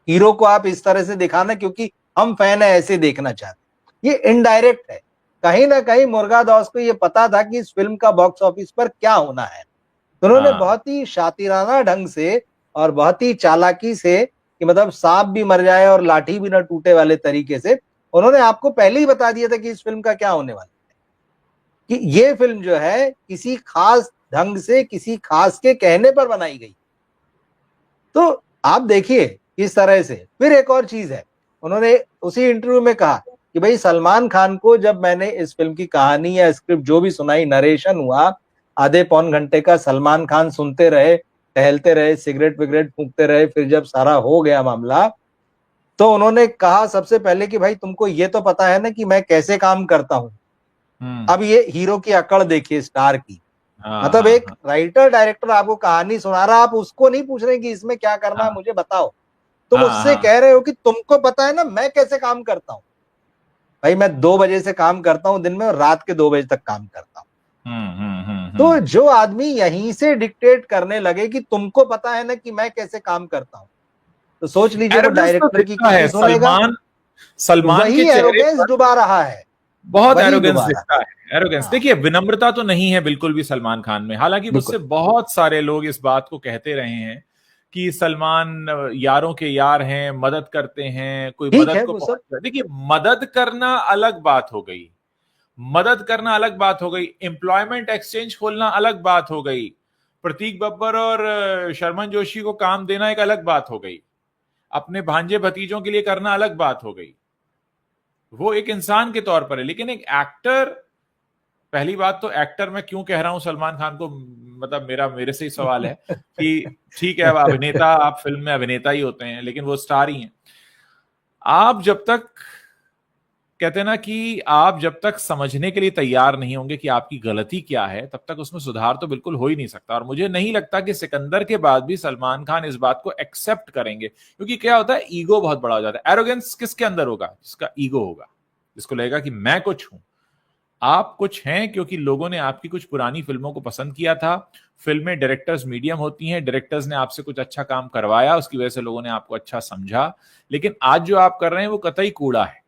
हीरो को आप इस तरह से दिखाना क्योंकि हम फैन है, ऐसे देखना चाहते हैं। ये इनडायरेक्ट है। कहीं ना कहीं मुर्गादौस को ये पता था कि इस फिल्म का बॉक्स ऑफिस पर क्या होना है, तो उन्होंने हाँ, बहुत ही शातिराना ढंग से और बहुत ही चालाकी से, कि मतलब सांप भी मर जाए और लाठी भी ना टूटे वाले तरीके से, उन्होंने आपको पहले ही बता दिया था कि इस फिल्म का क्या होने वाला है, कि ये फिल्म जो है किसी खास ढंग से, किसी खास के कहने पर बनाई गई। तो आप देखिए किस तरह से। फिर एक और चीज है, उन्होंने उसी इंटरव्यू में कहा कि भाई सलमान खान को जब मैंने इस फिल्म की कहानी या स्क्रिप्ट जो भी सुनाई, नरेशन हुआ, आधे पौन घंटे का सलमान खान सुनते रहे, टहलते रहे, सिगरेट विगरेट फूंकते रहे, फिर जब सारा हो गया मामला, तो उन्होंने कहा सबसे पहले कि भाई तुमको ये तो पता है ना कि मैं कैसे काम करता हूं। अब ये हीरो की अकड़ देखिए स्टार की, मतलब एक राइटर डायरेक्टर आपको कहानी सुना रहा, आप उसको नहीं पूछ रहे कि इसमें क्या करना है मुझे बताओ, तुम उससे कह रहे हो कि तुमको पता है ना मैं कैसे काम करता हूं। भाई मैं 2 बजे से काम करता हूं दिन में और रात के 2 बजे तक काम करता हूं। तो जो आदमी यहीं से डिक्टेट करने लगे कि तुमको पता है ना कि मैं कैसे काम करता हूं, तो सोच लीजिए वो एरोगेंस तो डायरेक्टर की दिखता है कितनी सुनेगा। सलमान के वही चेहरे एरोगेंस पर डुबा रहा है, बहुत वही एरोगेंस डुबा रहा दिखता है। एरोगेंस हाँ देखिए, विनम्रता तो नहीं है बिल्कुल भी सलमान खान में। हालांकि बिल्कुल। मुझसे बहुत सारे लोग इस बात को कहते रहे हैं कि सलमान यारों के यार हैं, मदद करते हैं, कोई ठीक मदद है को वो सब। पहुंच। देखिए, मदद करना अलग बात हो गई, मदद करना अलग बात हो गई, एम्प्लॉयमेंट एक्सचेंज खोलना अलग बात हो गई, प्रतीक बब्बर और शर्मन जोशी को काम देना एक अलग बात हो गई, अपने भांजे भतीजों के लिए करना अलग बात हो गई। वो एक इंसान के तौर पर है, लेकिन एक एक्टर, पहली बात तो एक्टर मैं क्यों कह रहा हूं सलमान खान को, मतलब मेरे से ही सवाल है कि ठीक है, अब अभिनेता, आप फिल्म में अभिनेता ही होते हैं, लेकिन वो स्टार ही हैं। आप जब तक, कहते हैं ना कि आप जब तक समझने के लिए तैयार नहीं होंगे कि आपकी गलती क्या है, तब तक उसमें सुधार तो बिल्कुल हो ही नहीं सकता। और मुझे नहीं लगता कि सिकंदर के बाद भी सलमान खान इस बात को एक्सेप्ट करेंगे, क्योंकि क्या होता है, ईगो बहुत बड़ा हो जाता है। एरोगेंस किसके अंदर होगा? जिसका ईगो होगा, जिसको लगेगा कि मैं कुछ हूं। आप कुछ हैं क्योंकि लोगों ने आपकी कुछ पुरानी फिल्मों को पसंद किया था। फिल्में डायरेक्टर्स मीडियम होती हैं, डायरेक्टर्स ने आपसे कुछ अच्छा काम करवाया, उसकी वजह से लोगों ने आपको अच्छा समझा। लेकिन आज जो आप कर रहे हैं वो कतई कूड़ा है।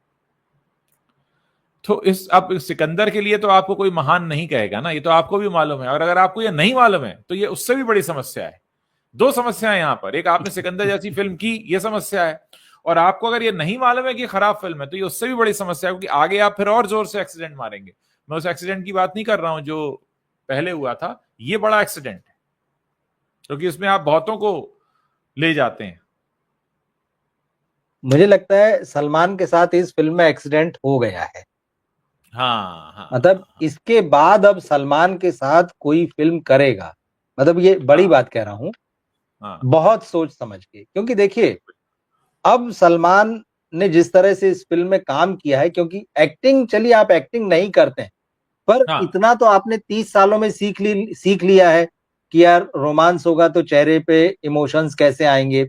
तो इस, अब सिकंदर के लिए तो आपको कोई महान नहीं कहेगा ना, ये तो आपको भी मालूम है। और अगर आपको ये नहीं मालूम है तो ये उससे भी बड़ी समस्या है। दो समस्याएं यहां पर, एक आपने सिकंदर जैसी फिल्म की, ये समस्या है, और आपको अगर ये नहीं मालूम है कि खराब फिल्म है, तो ये उससे भी बड़ी समस्या है, क्योंकि आगे आप फिर और जोर से एक्सीडेंट मारेंगे। मैं उस एक्सीडेंट की बात नहीं कर रहा हूं जो पहले हुआ था, ये बड़ा एक्सीडेंट है, क्योंकि इसमें आप बहुतों को ले जाते हैं। मुझे लगता है सलमान के साथ इस फिल्म में एक्सीडेंट हो गया है। हाँ हाँ मतलब हाँ इसके बाद अब सलमान के साथ कोई फिल्म करेगा, मतलब ये बड़ी हाँ बात कह रहा हूं, हाँ बहुत सोच समझ के। क्योंकि देखिए अब सलमान ने जिस तरह से इस फिल्म में काम किया है, क्योंकि एक्टिंग, चलिए आप एक्टिंग नहीं करते हैं, पर हाँ, इतना तो आपने 30 सालों में सीख लिया है कि यार रोमांस होगा तो चेहरे पे इमोशंस कैसे आएंगे,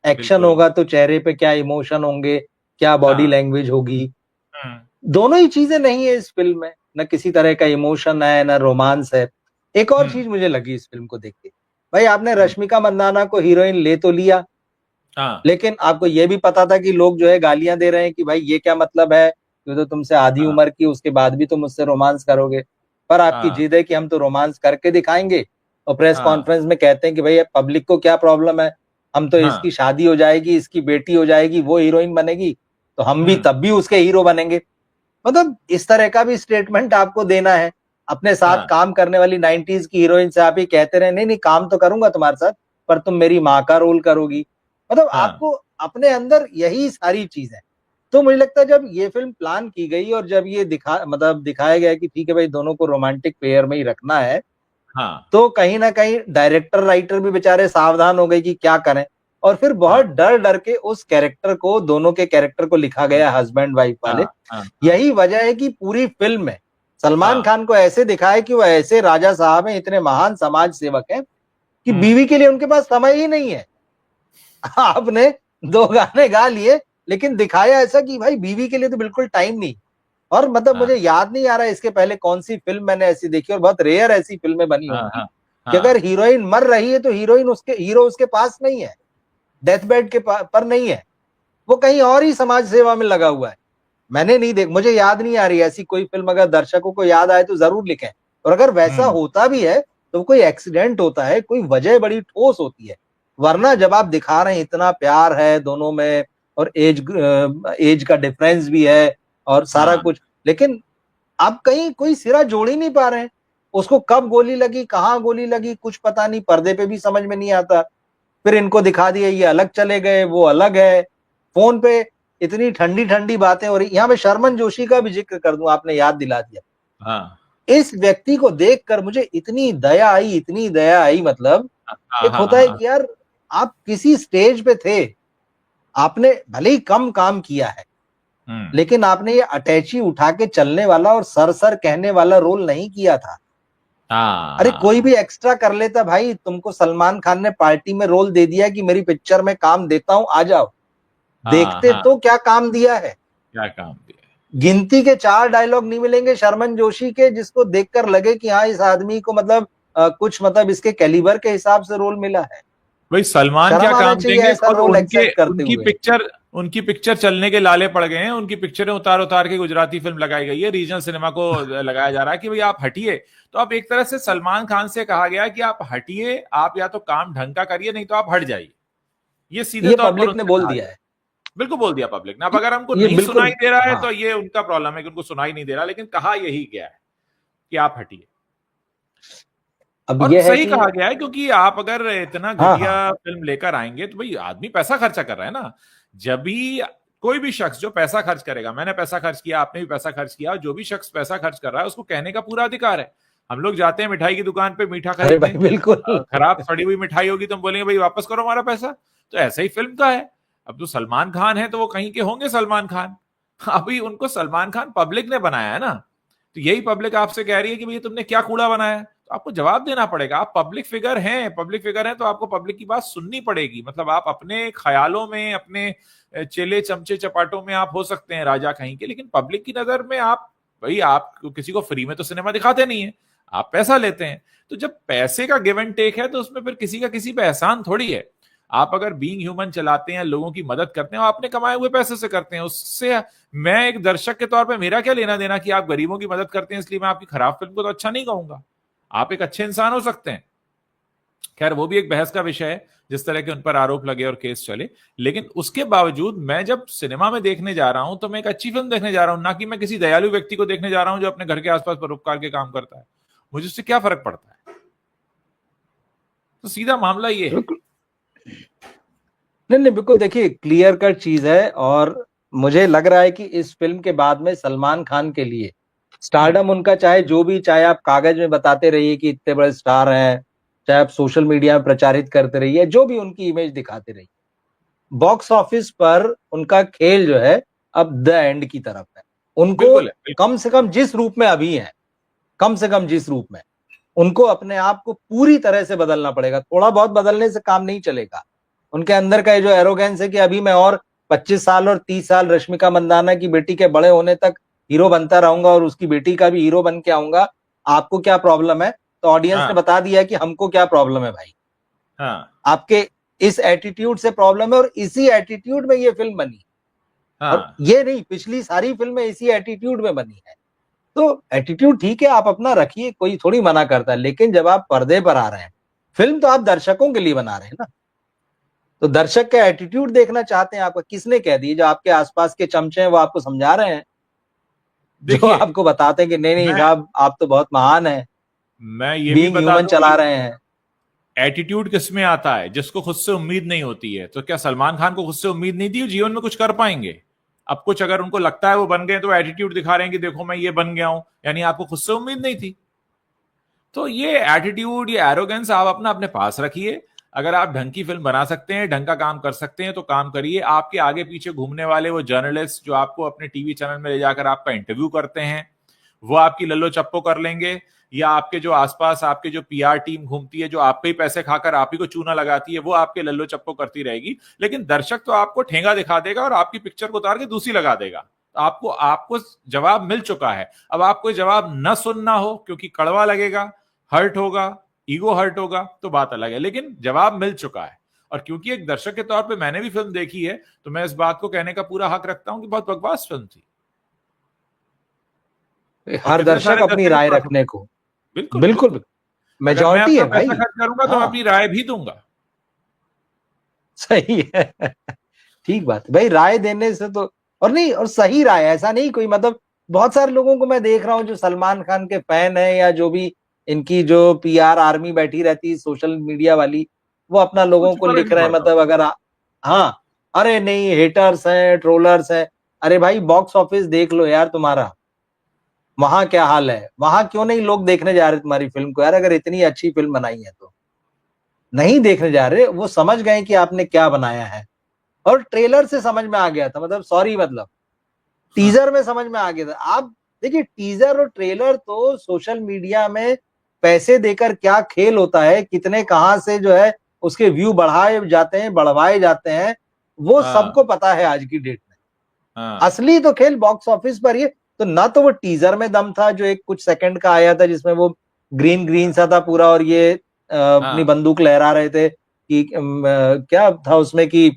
एक्शन बिल्कुल। होगा तो चेहरे पे क्या इमोशन होंगे, क्या बॉडी हाँ। लैंग्वेज होगी। हम्म। दोनों ही चीजें नहीं है इस फिल्म में, न किसी तरह का इमोशन है न रोमांस है। एक और हम्म। चीज मुझे लगी इस फिल्म को देख के, भाई आपने हम्म। रश्मिका मंदाना को हीरोइन ले तो लिया, हाँ लेकिन आपको यह भी पता था कि लोग जो है गालियां दे रहे हैं कि भाई ये क्या मतलब है, ये तो तुमसे आधी हाँ उम्र की, उसके बाद भी तुम मुझसे रोमांस करोगे। पर आपकी हाँ जिद है कि हम तो रोमांस करके दिखाएंगे, और प्रेस हाँ कॉन्फ्रेंस में कहते हैं कि भाई पब्लिक को क्या प्रॉब्लम है, हम तो हाँ। इसकी शादी हो जाएगी, इसकी बेटी हो जाएगी, वो हीरोइन बनेगी, तो हम भी हम्म। तब भी उसके हीरो बनेंगे। मतलब इस तरह का भी स्टेटमेंट आपको देना है। अपने साथ हाँ काम करने वाली 90s की हीरोइन से आप ही कहते रहे नहीं नहीं काम तो करूंगा तुम्हारे साथ, पर तुम मेरी माँ का रोल करोगी। मतलब हाँ आपको अपने अंदर यही सारी चीज है। तो मुझे लगता है जब ये फिल्म प्लान की गई और जब ये दिखाया गया कि ठीक है भाई दोनों को रोमांटिक पेयर में ही रखना है, हाँ तो कहीं ना कहीं डायरेक्टर राइटर भी बेचारे सावधान हो गए कि क्या करें। और फिर हाँ बहुत डर डर के उस कैरेक्टर को, दोनों के कैरेक्टर को लिखा गया हस्बैंड वाइफ वाले। हाँ हाँ हाँ यही वजह है कि पूरी फिल्म में सलमान हाँ खान को ऐसे दिखाया कि वो ऐसे राजा साहब हैं, इतने महान समाज सेवक हैं कि हम्म। बीवी के लिए उनके पास समय ही नहीं है। आपने 2 गाने गा लिए, लेकिन दिखाया ऐसा कि भाई बीवी के लिए तो बिल्कुल टाइम नहीं। और मतलब हाँ मुझे याद नहीं आ रहा है इसके पहले कौन सी फिल्म मैंने ऐसी देखी, और बहुत रेयर ऐसी फिल्में बनी हाँ होंगी हाँ कि अगर हाँ। हीरोइन मर रही है तो हीरो उसके पास नहीं है, डेथ बेड के पर नहीं है, वो कहीं और ही समाज सेवा में लगा हुआ है। मैंने नहीं देख, मुझे याद नहीं आ रही ऐसी कोई फिल्म, अगर दर्शकों को याद आए तो जरूर लिखें। और अगर वैसा हम्म। होता भी है तो कोई एक्सीडेंट होता है, कोई वजह बड़ी ठोस होती है। वरना जब आप दिखा रहे हैं इतना प्यार है दोनों में, और एज का डिफरेंस भी है और सारा हाँ कुछ, लेकिन आप कहीं कोई सिरा जोड़ ही नहीं पा रहे हैं। उसको कब गोली लगी, कहाँ गोली लगी, कुछ पता नहीं, पर्दे पे भी समझ में नहीं आता। फिर इनको दिखा दिया ये अलग चले गए, वो अलग है। फोन पे इतनी ठंडी ठंडी बातें हो रही। यहाँ पे शर्मन जोशी का भी जिक्र कर दूं, आपने याद दिला दिया। हाँ इस व्यक्ति को देखकर मुझे इतनी दया आई, इतनी दया आई। मतलब हाँ एक हाँ होता है हाँ कि यार आप किसी स्टेज पे थे, आपने भले ही कम काम किया है, लेकिन आपने ये अटैची उठा के चलने वाला और सर सर कहने वाला रोल नहीं किया था। अरे कोई भी एक्स्ट्रा कर लेता भाई, तुमको सलमान खान ने पार्टी में रोल दे दिया कि मेरी पिक्चर में काम देता हूं, आ जाओ। देखते तो क्या काम दिया है, क्या काम दिया। गिनती के 4 डायलॉग नहीं मिलेंगे शर्मन जोशी के जिसको देखकर लगे कि हाँ इस आदमी को मतलब कुछ मतलब इसके कैलिबर के हिसाब से रोल मिला है। भाई सलमान क्या काम देंगे, ऐसा और रोल एक्सेप्ट करते हुए। उनकी पिक्चर चलने के लाले पड़ गए हैं। उनकी पिक्चरें उतार उतार के गुजराती फिल्म लगाई गई है, रीजनल सिनेमा को लगाया जा रहा है कि भाई आप हटिए। तो अब एक तरह से सलमान खान से कहा गया कि आप हटिए, आप या तो काम ढंग का करिए, नहीं तो आप हट जाइए। ये सीधे तौर पर पब्लिक ने बोल दिया है, बिल्कुल बोल दिया पब्लिक ने। अब अगर हमको नहीं सुनाई दे रहा है तो ये उनका प्रॉब्लम है कि उनको सुनाई नहीं दे रहा, लेकिन कहा यही गया है कि आप हटिए। अब और ये सही कहा गया है, क्योंकि आप अगर इतना घटिया फिल्म लेकर आएंगे तो भाई आदमी पैसा खर्चा कर रहा है ना। जब भी कोई भी शख्स जो पैसा खर्च करेगा, मैंने पैसा खर्च किया, आपने भी पैसा खर्च किया, जो भी शख्स पैसा खर्च कर रहा है उसको कहने का पूरा अधिकार है। हम लोग जाते हैं मिठाई की दुकान पे मीठा खरीदने, बिल्कुल खराब सड़ी हुई मिठाई होगी तो हम बोलेंगे भाई वापस करो हमारा पैसा। तो ऐसा ही फिल्म का है। अब तो सलमान खान है तो वो कहीं के होंगे सलमान खान, अभी उनको सलमान खान पब्लिक ने बनाया है ना। तो यही पब्लिक आपसे कह रही है कि भाई तुमने क्या कूड़ा बनाया है, तो आपको जवाब देना पड़ेगा। आप पब्लिक फिगर हैं तो आपको पब्लिक की बात सुननी पड़ेगी। मतलब आप अपने ख्यालों में, अपने चेले चमचे चपाटों में आप हो सकते हैं राजा कहीं के, लेकिन पब्लिक की नजर में आप भाई, आप किसी को फ्री में तो सिनेमा दिखाते नहीं है, आप पैसा लेते हैं। तो जब पैसे का गिव एंड टेक है तो उसमें फिर किसी का किसी पे एहसान थोड़ी है। आप अगर बीइंग ह्यूमन चलाते हैं, लोगों की मदद करते हैं, आपने कमाए हुए पैसे से करते हैं, उससे मैं एक दर्शक के तौर पे मेरा क्या लेना देना कि आप गरीबों की मदद करते हैं इसलिए मैं आपकी खराब फिल्म को तो अच्छा नहीं कहूंगा। आप एक अच्छे इंसान हो सकते हैं। खैर वो भी एक बहस का विषय है, जिस तरह के उन पर आरोप लगे और केस चले। लेकिन उसके बावजूद मैं जब सिनेमा में देखने जा रहा हूं तो मैं एक अच्छी फिल्म देखने जा रहा हूं, ना कि मैं किसी दयालु व्यक्ति को देखने जा रहा हूं जो अपने घर के आसपास परोपकार के काम करता है। मुझे उससे क्या फर्क पड़ता है। तो सीधा मामला ये है। नहीं बिल्कुल, देखिए क्लियर कट चीज है। और मुझे लग रहा है कि इस फिल्म के बाद में सलमान खान के लिए स्टारडम उनका चाहे जो भी, चाहे आप कागज में बताते रहिए कि इतने बड़े स्टार हैं, चाहे आप सोशल मीडिया में प्रचारित करते रहिए, जो भी उनकी इमेज दिखाते रहिए, बॉक्स ऑफिस पर उनका खेल जो है अब द एंड की तरफ है। उनको कम से कम जिस रूप में अभी है, कम से कम जिस रूप में, उनको अपने आप को पूरी तरह से बदलना पड़ेगा। थोड़ा बहुत बदलने से काम नहीं चलेगा। उनके अंदर का जो एरोगेंस है कि अभी मैं और 25 साल और 30 साल रश्मिका मंदाना की बेटी के बड़े होने तक हीरो बनता रहूंगा और उसकी बेटी का भी हीरो बन के आऊंगा, आपको क्या प्रॉब्लम है? तो ऑडियंस ने बता दिया कि हमको क्या प्रॉब्लम है भाई। आपके इस एटीट्यूड से प्रॉब्लम है, और इसी एटीट्यूड में ये फिल्म बनी। और ये नहीं, पिछली सारी फिल्में इसी एटीट्यूड में बनी है। तो एटीट्यूड ठीक है, आप अपना रखिए, कोई थोड़ी मना करता है, लेकिन जब आप पर्दे पर आ रहे हैं, फिल्म तो आप दर्शकों के लिए बना रहे हैं ना, तो दर्शक का एटीट्यूड देखना चाहते हैं। आपका किसने कह दिया? जो आपके आसपास के चमचे हैं वो आपको समझा रहे हैं, जो आपको बताते हैं कि नहीं साहब आप तो बहुत महान है, मैं ये बीइंग ह्यूमन चला रहे हैं। एटीट्यूड किसमें आता है? जिसको खुद से उम्मीद नहीं होती है। तो क्या सलमान खान को खुद से उम्मीद नहीं थी जीवन में कुछ कर पाएंगे? अब कुछ अगर उनको लगता है वो बन गए तो एटीट्यूड दिखा रहे हैं कि देखो मैं ये बन गया हूं, यानी आपको खुद से उम्मीद नहीं थी। तो ये एटीट्यूड, ये एरोगेंस आप अपना अपने पास रखिए। अगर आप ढंग की फिल्म बना सकते हैं, ढंग का काम कर सकते हैं तो काम करिए। आपके आगे पीछे घूमने वाले वो जर्नलिस्ट जो आपको अपने टीवी चैनल में ले जाकर आपका इंटरव्यू करते हैं, वो आपकी लल्लो चप्पो कर लेंगे, या आपके जो आसपास आपके जो पीआर टीम घूमती है जो आप पे ही पैसे खाकर आप ही को चूना लगाती है, वो आपके लल्लो चप्पो करती रहेगी। लेकिन दर्शक तो आपको ठेंगा दिखा देगा और आपकी पिक्चर को उतार के दूसरी लगा देगा। तो आपको जवाब मिल चुका है। अब आपको जवाब न सुनना हो क्योंकि कड़वा लगेगा, हर्ट होगा, ईगो हर्ट होगा, तो बात अलग है, लेकिन जवाब मिल चुका है। और क्योंकि एक दर्शक के तौर पे मैंने भी फिल्म देखी है तो मैं इस बात को कहने का पूरा हक रखता हूं कि बहुत बकवास फिल्म थी। हर दर्शक अपनी राय रखने को बिल्कुल मेजॉरिटी है भाई। खर्च करूंगा तो अपनी राय भी दूंगा। सही है, ठीक बात भाई। राय देने से तो, और नहीं, और सही राय, ऐसा नहीं कोई मतलब बहुत सारे लोगों को मैं देख रहा हूं जो सलमान खान के फैन है, या जो भी इनकी जो पीआर आर्मी बैठी रहती है सोशल मीडिया वाली, वो अपना लोगों को लिख रहे हैं। मतलब अगर हाँ, अरे नहीं हेटर्स हैं, ट्रोलर्स हैं, अरे भाई बॉक्स ऑफिस देख लो यार तुम्हारा, वहां क्या हाल है। वहां क्यों नहीं लोग देखने जा रहे तुम्हारी फिल्म को यार? अगर इतनी अच्छी फिल्म बनाई है तो नहीं देखने जा रहे, वो समझ गए कि आपने क्या बनाया है। और ट्रेलर से समझ में आ गया था, मतलब सॉरी, मतलब टीजर में समझ में आ गया था। आप देखिए, टीजर और ट्रेलर तो सोशल मीडिया में पैसे देकर क्या खेल होता है, कितने कहां से जो है उसके व्यू बढ़ाए जाते हैं, बढ़वाए जाते हैं, वो हाँ सबको पता है आज की डेट में। हाँ असली तो खेल बॉक्स ऑफिस पर ही है। तो ना तो वो टीजर में दम था जो एक कुछ सेकंड का आया था, जिसमें वो ग्रीन ग्रीन सा था पूरा, और ये अपनी हाँ। बंदूक लहरा रहे थे कि क्या था उसमें कि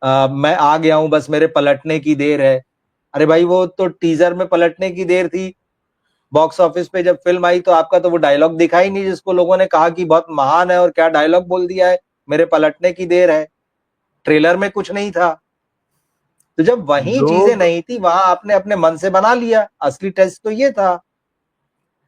मैं आ गया हूं, बस मेरे पलटने की देर है। अरे भाई, वो तो टीजर में पलटने की देर थी। बॉक्स ऑफिस पे जब फिल्म आई तो आपका तो वो डायलॉग दिखा ही नहीं, जिसको लोगों ने कहा कि बहुत महान है, और क्या डायलॉग बोल दिया है, मेरे पलटने की देर है। ट्रेलर में कुछ नहीं था। तो जब वही चीजें लोग नहीं थी, वहां आपने अपने मन से बना लिया। असली टेस्ट तो ये था।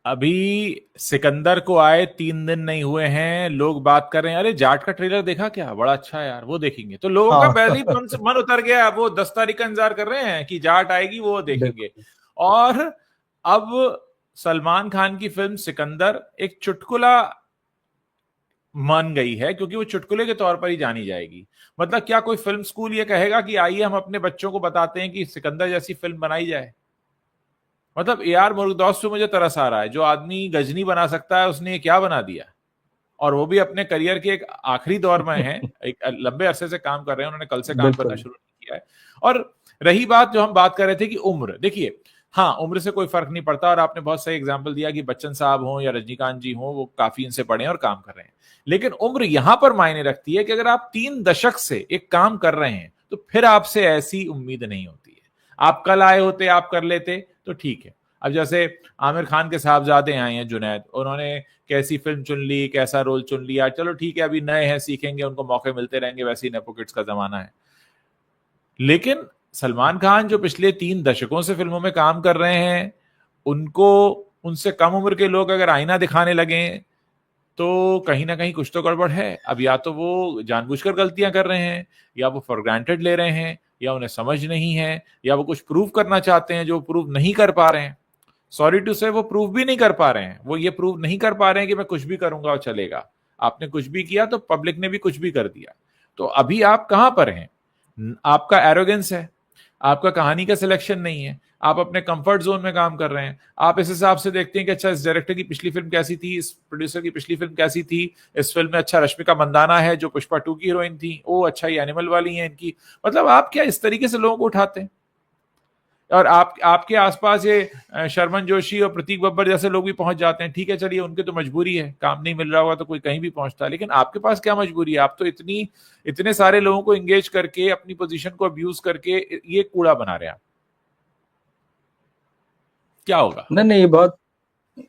अभी सिकंदर को आए 3 दिन नहीं हुए हैं, लोग बात कर रहे हैं, अरे जाट का ट्रेलर देखा क्या, बड़ा अच्छा है यार, वो देखेंगे। तो लोगों का हाँ। पहले ही मन उतर गया, वो 10 तारीख का इंतजार कर रहे हैं कि जाट आएगी, वो देखेंगे। बिल्कुल। और अब सलमान खान की फिल्म सिकंदर एक चुटकुला मान गई है, क्योंकि वो चुटकुले के तौर पर ही जानी जाएगी। मतलब क्या कोई फिल्म स्कूल ये कहेगा कि आइए हम अपने बच्चों को बताते हैं कि सिकंदर जैसी फिल्म बनाई जाए? मतलब यार मुर्गदौस पे मुझे तरस आ रहा है, जो आदमी गजनी बना सकता है उसने ये क्या बना दिया। और वो भी अपने करियर के एक आखिरी दौर में है, एक लंबे अरसे से काम कर रहे हैं, उन्होंने कल से काम करना बिल्कुल। शुरू नहीं किया है। और रही बात जो हम बात कर रहे थे कि उम्र, देखिए हाँ, उम्र से कोई फर्क नहीं पड़ता, और आपने बहुत सही एग्जाम्पल दिया कि बच्चन साहब हों या रजनीकांत जी हों, वो काफी इनसे बड़े हैं और काम कर रहे हैं। लेकिन उम्र यहां पर मायने रखती है कि अगर आप 3 दशक से एक काम कर रहे हैं तो फिर आपसे ऐसी उम्मीद नहीं होती है। आप कल आए होते, आप कर लेते तो ठीक है। अब जैसे आमिर खान के साहबजादे आए हैं जुनैद, उन्होंने कैसी फिल्म चुन ली, कैसा रोल चुन लिया, चलो ठीक है, अभी नए हैं, सीखेंगे, उनको मौके मिलते रहेंगे, वैसे ही नेपो किड्स का जमाना है। लेकिन सलमान खान जो पिछले 3 दशकों से फिल्मों में काम कर रहे हैं, उनको उनसे कम उम्र के लोग अगर आईना दिखाने लगे तो कहीं ना कहीं कुछ तो गड़बड़ है। अब या तो वो जानबूझकर गलतियां कर रहे हैं, या वो फॉर ग्रांटेड ले रहे हैं, या उन्हें समझ नहीं है, या वो कुछ प्रूव करना चाहते हैं जो प्रूव नहीं कर पा रहे हैं। सॉरी टू से वो प्रूव भी नहीं कर पा रहे हैं, वो ये प्रूव नहीं कर पा रहे हैं कि मैं कुछ भी करूंगा और चलेगा। आपने कुछ भी किया तो पब्लिक ने भी कुछ भी कर दिया। तो अभी आप कहां पर हैं? आपका एरोगेंस है, आपका कहानी का सिलेक्शन नहीं है, आप अपने कंफर्ट जोन में काम कर रहे हैं। आप इस हिसाब से देखते हैं कि अच्छा, इस डायरेक्टर की पिछली फिल्म कैसी थी, इस प्रोड्यूसर की पिछली फिल्म कैसी थी, इस फिल्म में अच्छा रश्मिका मंदाना है जो पुष्पा 2 की हीरोइन थी, ओ अच्छा ये एनिमल वाली है इनकी। मतलब आप क्या इस तरीके से लोगों को उठाते हैं? और आपके आसपास ये शर्मन जोशी और प्रतीक बब्बर जैसे लोग भी पहुंच जाते हैं, ठीक है चलिए, उनकी तो मजबूरी है, काम नहीं मिल रहा होगा तो कोई कहीं भी पहुंचता है। लेकिन आपके पास क्या मजबूरी है? आप तो इतने सारे लोगों को एंगेज करके, अपनी पोजीशन को अब्यूज करके ये कूड़ा बना रहे हैं आप। क्या होगा? नहीं नहीं,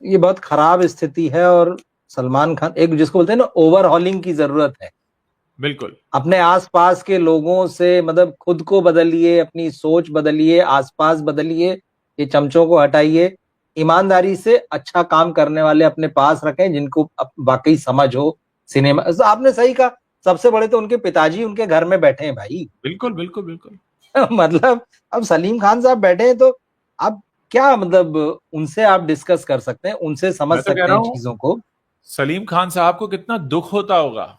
ये बहुत खराब स्थिति है। और सलमान खान, एक जिसको बोलते हैं ना, ओवरहॉलिंग की जरूरत है। बिल्कुल। अपने आसपास के लोगों से, मतलब खुद को बदलिए, अपनी सोच बदलिए, आसपास बदलिए, ये चमचों को हटाइए। ईमानदारी से अच्छा काम करने वाले अपने पास रखें, जिनको वाकई समझ हो सिनेमा। तो आपने सही कहा, सबसे बड़े तो उनके पिताजी उनके घर में बैठे हैं भाई। बिल्कुल बिल्कुल बिल्कुल। मतलब अब सलीम खान साहब बैठे हैं, तो आप क्या, मतलब उनसे आप डिस्कस कर सकते हैं, उनसे समझ मैं तो कह सकते रहा हैं हूं, चीजों को। सलीम खान साहब को कितना दुख होता होगा,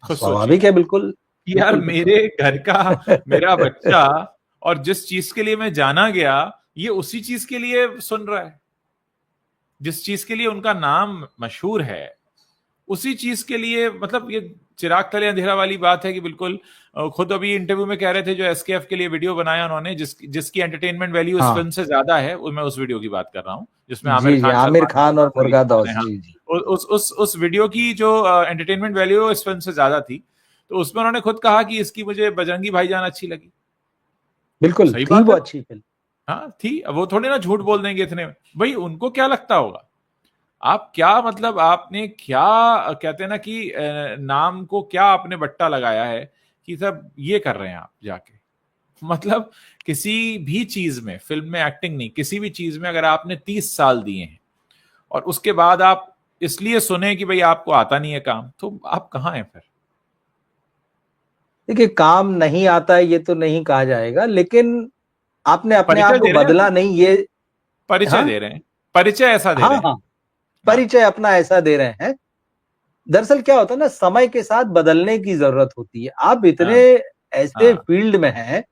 खुद सोचिए स्वाभाविक है, बिल्कुल। कि यार बिल्कुल मेरे घर का मेरा बिल्कुल। बच्चा, और जिस चीज के लिए मैं जाना गया, ये उसी चीज के लिए सुन रहा है। जिस चीज के लिए उनका नाम मशहूर है, उसी चीज के लिए, मतलब ये चिराग तले अंधेरा वाली बात है कि बिल्कुल। खुद अभी इंटरव्यू में कह रहे थे, जो एसकेएफ के लिए वीडियो बनाया उन्होंने, जिसकी एंटरटेनमेंट वैल्यू इस हाँ फिल्म से ज्यादा है, मैं उस वीडियो की बात कर रहा हूं जिसमें आमिर जी जी, खान, आमिर सलमान खान खान और और सलीम मुर्गा खान दौस, है, हाँ। जी जी। उस वीडियो की जो एंटरटेनमेंट वैल्यू इस फिल्म से ज्यादा थी, तो उसमें उन्होंने खुद कहा कि इसकी मुझे बजरंगी भाईजान अच्छी लगी। तो बिल्कुल सही थी बात वो है। अच्छी फिल्म। हाँ थी, अब वो थोड़ी ना झूठ बोल देंगे इतने में। भाई उनको क्या लगता होगा? आप क्या, मतलब आपने क्या, कहते हैं ना कि नाम को क्या आपने बट्टा लगाया है कि सब ये कर रहे हैं आप जाके। मतलब किसी भी चीज में, फिल्म में एक्टिंग नहीं, किसी भी चीज में अगर आपने 30 साल दिए हैं और उसके बाद आप इसलिए सुने कि भाई आपको आता नहीं है काम, तो आप कहाँ हैं फिर? देखिए, काम नहीं आता है ये तो नहीं कहा जाएगा, लेकिन आपने अपने परिचय आप को दे रहे हैं बदला अपना, नहीं, ये। परिचय हाँ दे रहे हैं, परिचय ऐसा दे हाँ रहे हैं। हाँ, हाँ परिचय अपना ऐसा दे रहे हैं। दरअसल क्या होता है ना, समय के साथ बदलने की जरूरत होती है। आप इतने हाँ, ऐसे हाँ, फील्ड में हैं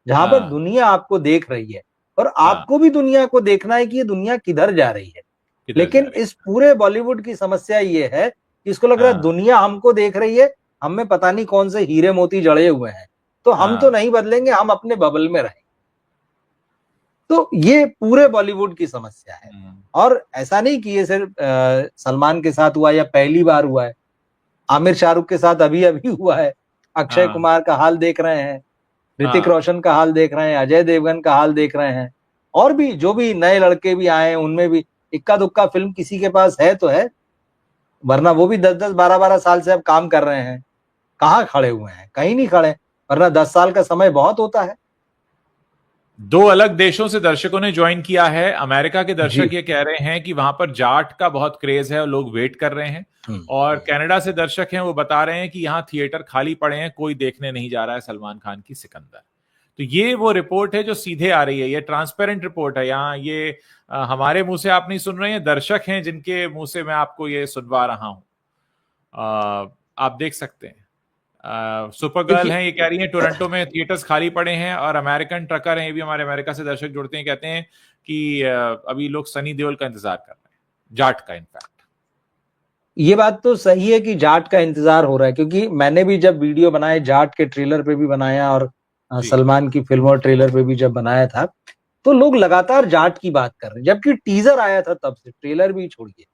जहां पर हाँ, दुनिया आपको देख रही है, और हाँ, आपको भी दुनिया को देखना है कि ये दुनिया किधर जा रही है। किधर जा लेकिन रही इस पूरे बॉलीवुड की समस्या ये है कि इसको लग है? रहा है हाँ, दुनिया हमको देख रही है, हमें पता नहीं कौन से हीरे मोती जड़े हुए हैं, तो हम तो हाँ, नहीं बदलेंगे, हम अपने बबल में रहें। तो ये पूरे बॉलीवुड की समस्या है। हम्म, और ऐसा नहीं कि ये सिर्फ सलमान के साथ हुआ या पहली बार हुआ है, आमिर शाहरुख के साथ अभी अभी हुआ है, अक्षय हाँ, कुमार का हाल देख रहे हैं, ऋतिक हाँ, रोशन का हाल देख रहे हैं, अजय देवगन का हाल देख रहे हैं, और भी जो भी नए लड़के भी आए हैं उनमें भी इक्का दुक्का फिल्म किसी के पास है तो है, वरना वो भी 10-10 12-12 साल से अब काम कर रहे हैं। कहाँ खड़े हुए हैं? कहीं नहीं खड़े, वरना 10 साल का समय बहुत होता है। दो अलग देशों से दर्शकों ने ज्वाइन किया है। अमेरिका के दर्शक जी। ये कह रहे हैं कि वहां पर जाट का बहुत क्रेज है और लोग वेट कर रहे हैं। और कनाडा से दर्शक हैं, वो बता रहे हैं कि यहाँ थिएटर खाली पड़े हैं, कोई देखने नहीं जा रहा है सलमान खान की सिकंदर। तो ये वो रिपोर्ट है जो सीधे आ रही है, ये ट्रांसपेरेंट रिपोर्ट है। यहाँ ये हमारे मुंह से आप नहीं सुन रहे हैं, दर्शक हैं जिनके मुंह से मैं आपको ये सुनवा रहा हूं। आप देख सकते हैं। सुपर गर्ल देखिए, हैं, ये कह रही हैं टोरंटो में थिएटर्स खाली पड़े हैं। और अमेरिकन ट्रकर हैं, ये भी हमारे अमेरिका से दर्शक जुड़ते हैं, कहते हैं कि अभी लोग सनी देओल का इंतजार कर रहे हैं, जाट का इनफैक्ट। ये बात तो सही है कि जाट का इंतजार हो रहा है, क्योंकि मैंने भी जब वीडियो बनाए जाट के ट्रेलर पे भी बनाया, और जी। सलमान की फिल्म और ट्रेलर पे भी जब बनाया था, तो लोग लगातार जाट की बात कर रहे हैं, जबकि टीजर आया था तब से, ट्रेलर भी छोड़िए,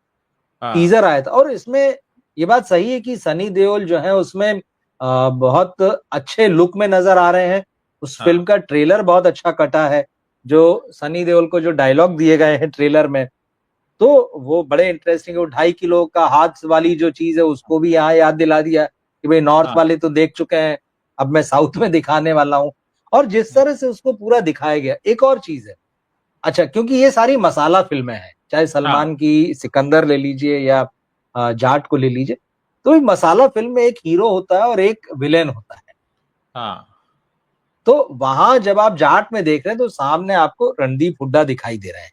हाँ, टीजर आया था। और इसमें ये बात सही है कि सनी देओल जो है उसमें बहुत अच्छे लुक में नजर आ रहे हैं। उस फिल्म हाँ, का ट्रेलर बहुत अच्छा कटा है, जो सनी देओल को जो डायलॉग दिए गए हैं ट्रेलर में, तो वो बड़े इंटरेस्टिंग है। वो 2.5 किलो का हाथ वाली जो चीज है उसको भी यहाँ याद दिला दिया कि भाई नॉर्थ हाँ, वाले तो देख चुके हैं, अब मैं साउथ में दिखाने वाला हूँ। और जिस तरह से उसको पूरा दिखाया गया, एक और चीज है, अच्छा, क्योंकि ये सारी मसाला फिल्में हैं, चाहे हाँ, सलमान की सिकंदर ले लीजिए या जाट को ले लीजिए, तो ये मसाला फिल्म में एक हीरो होता है और एक विलेन होता है। हाँ, तो वहां जब आप जाट में देख रहे हैं तो सामने आपको रणदीप हुड्डा दिखाई दे रहे हैं,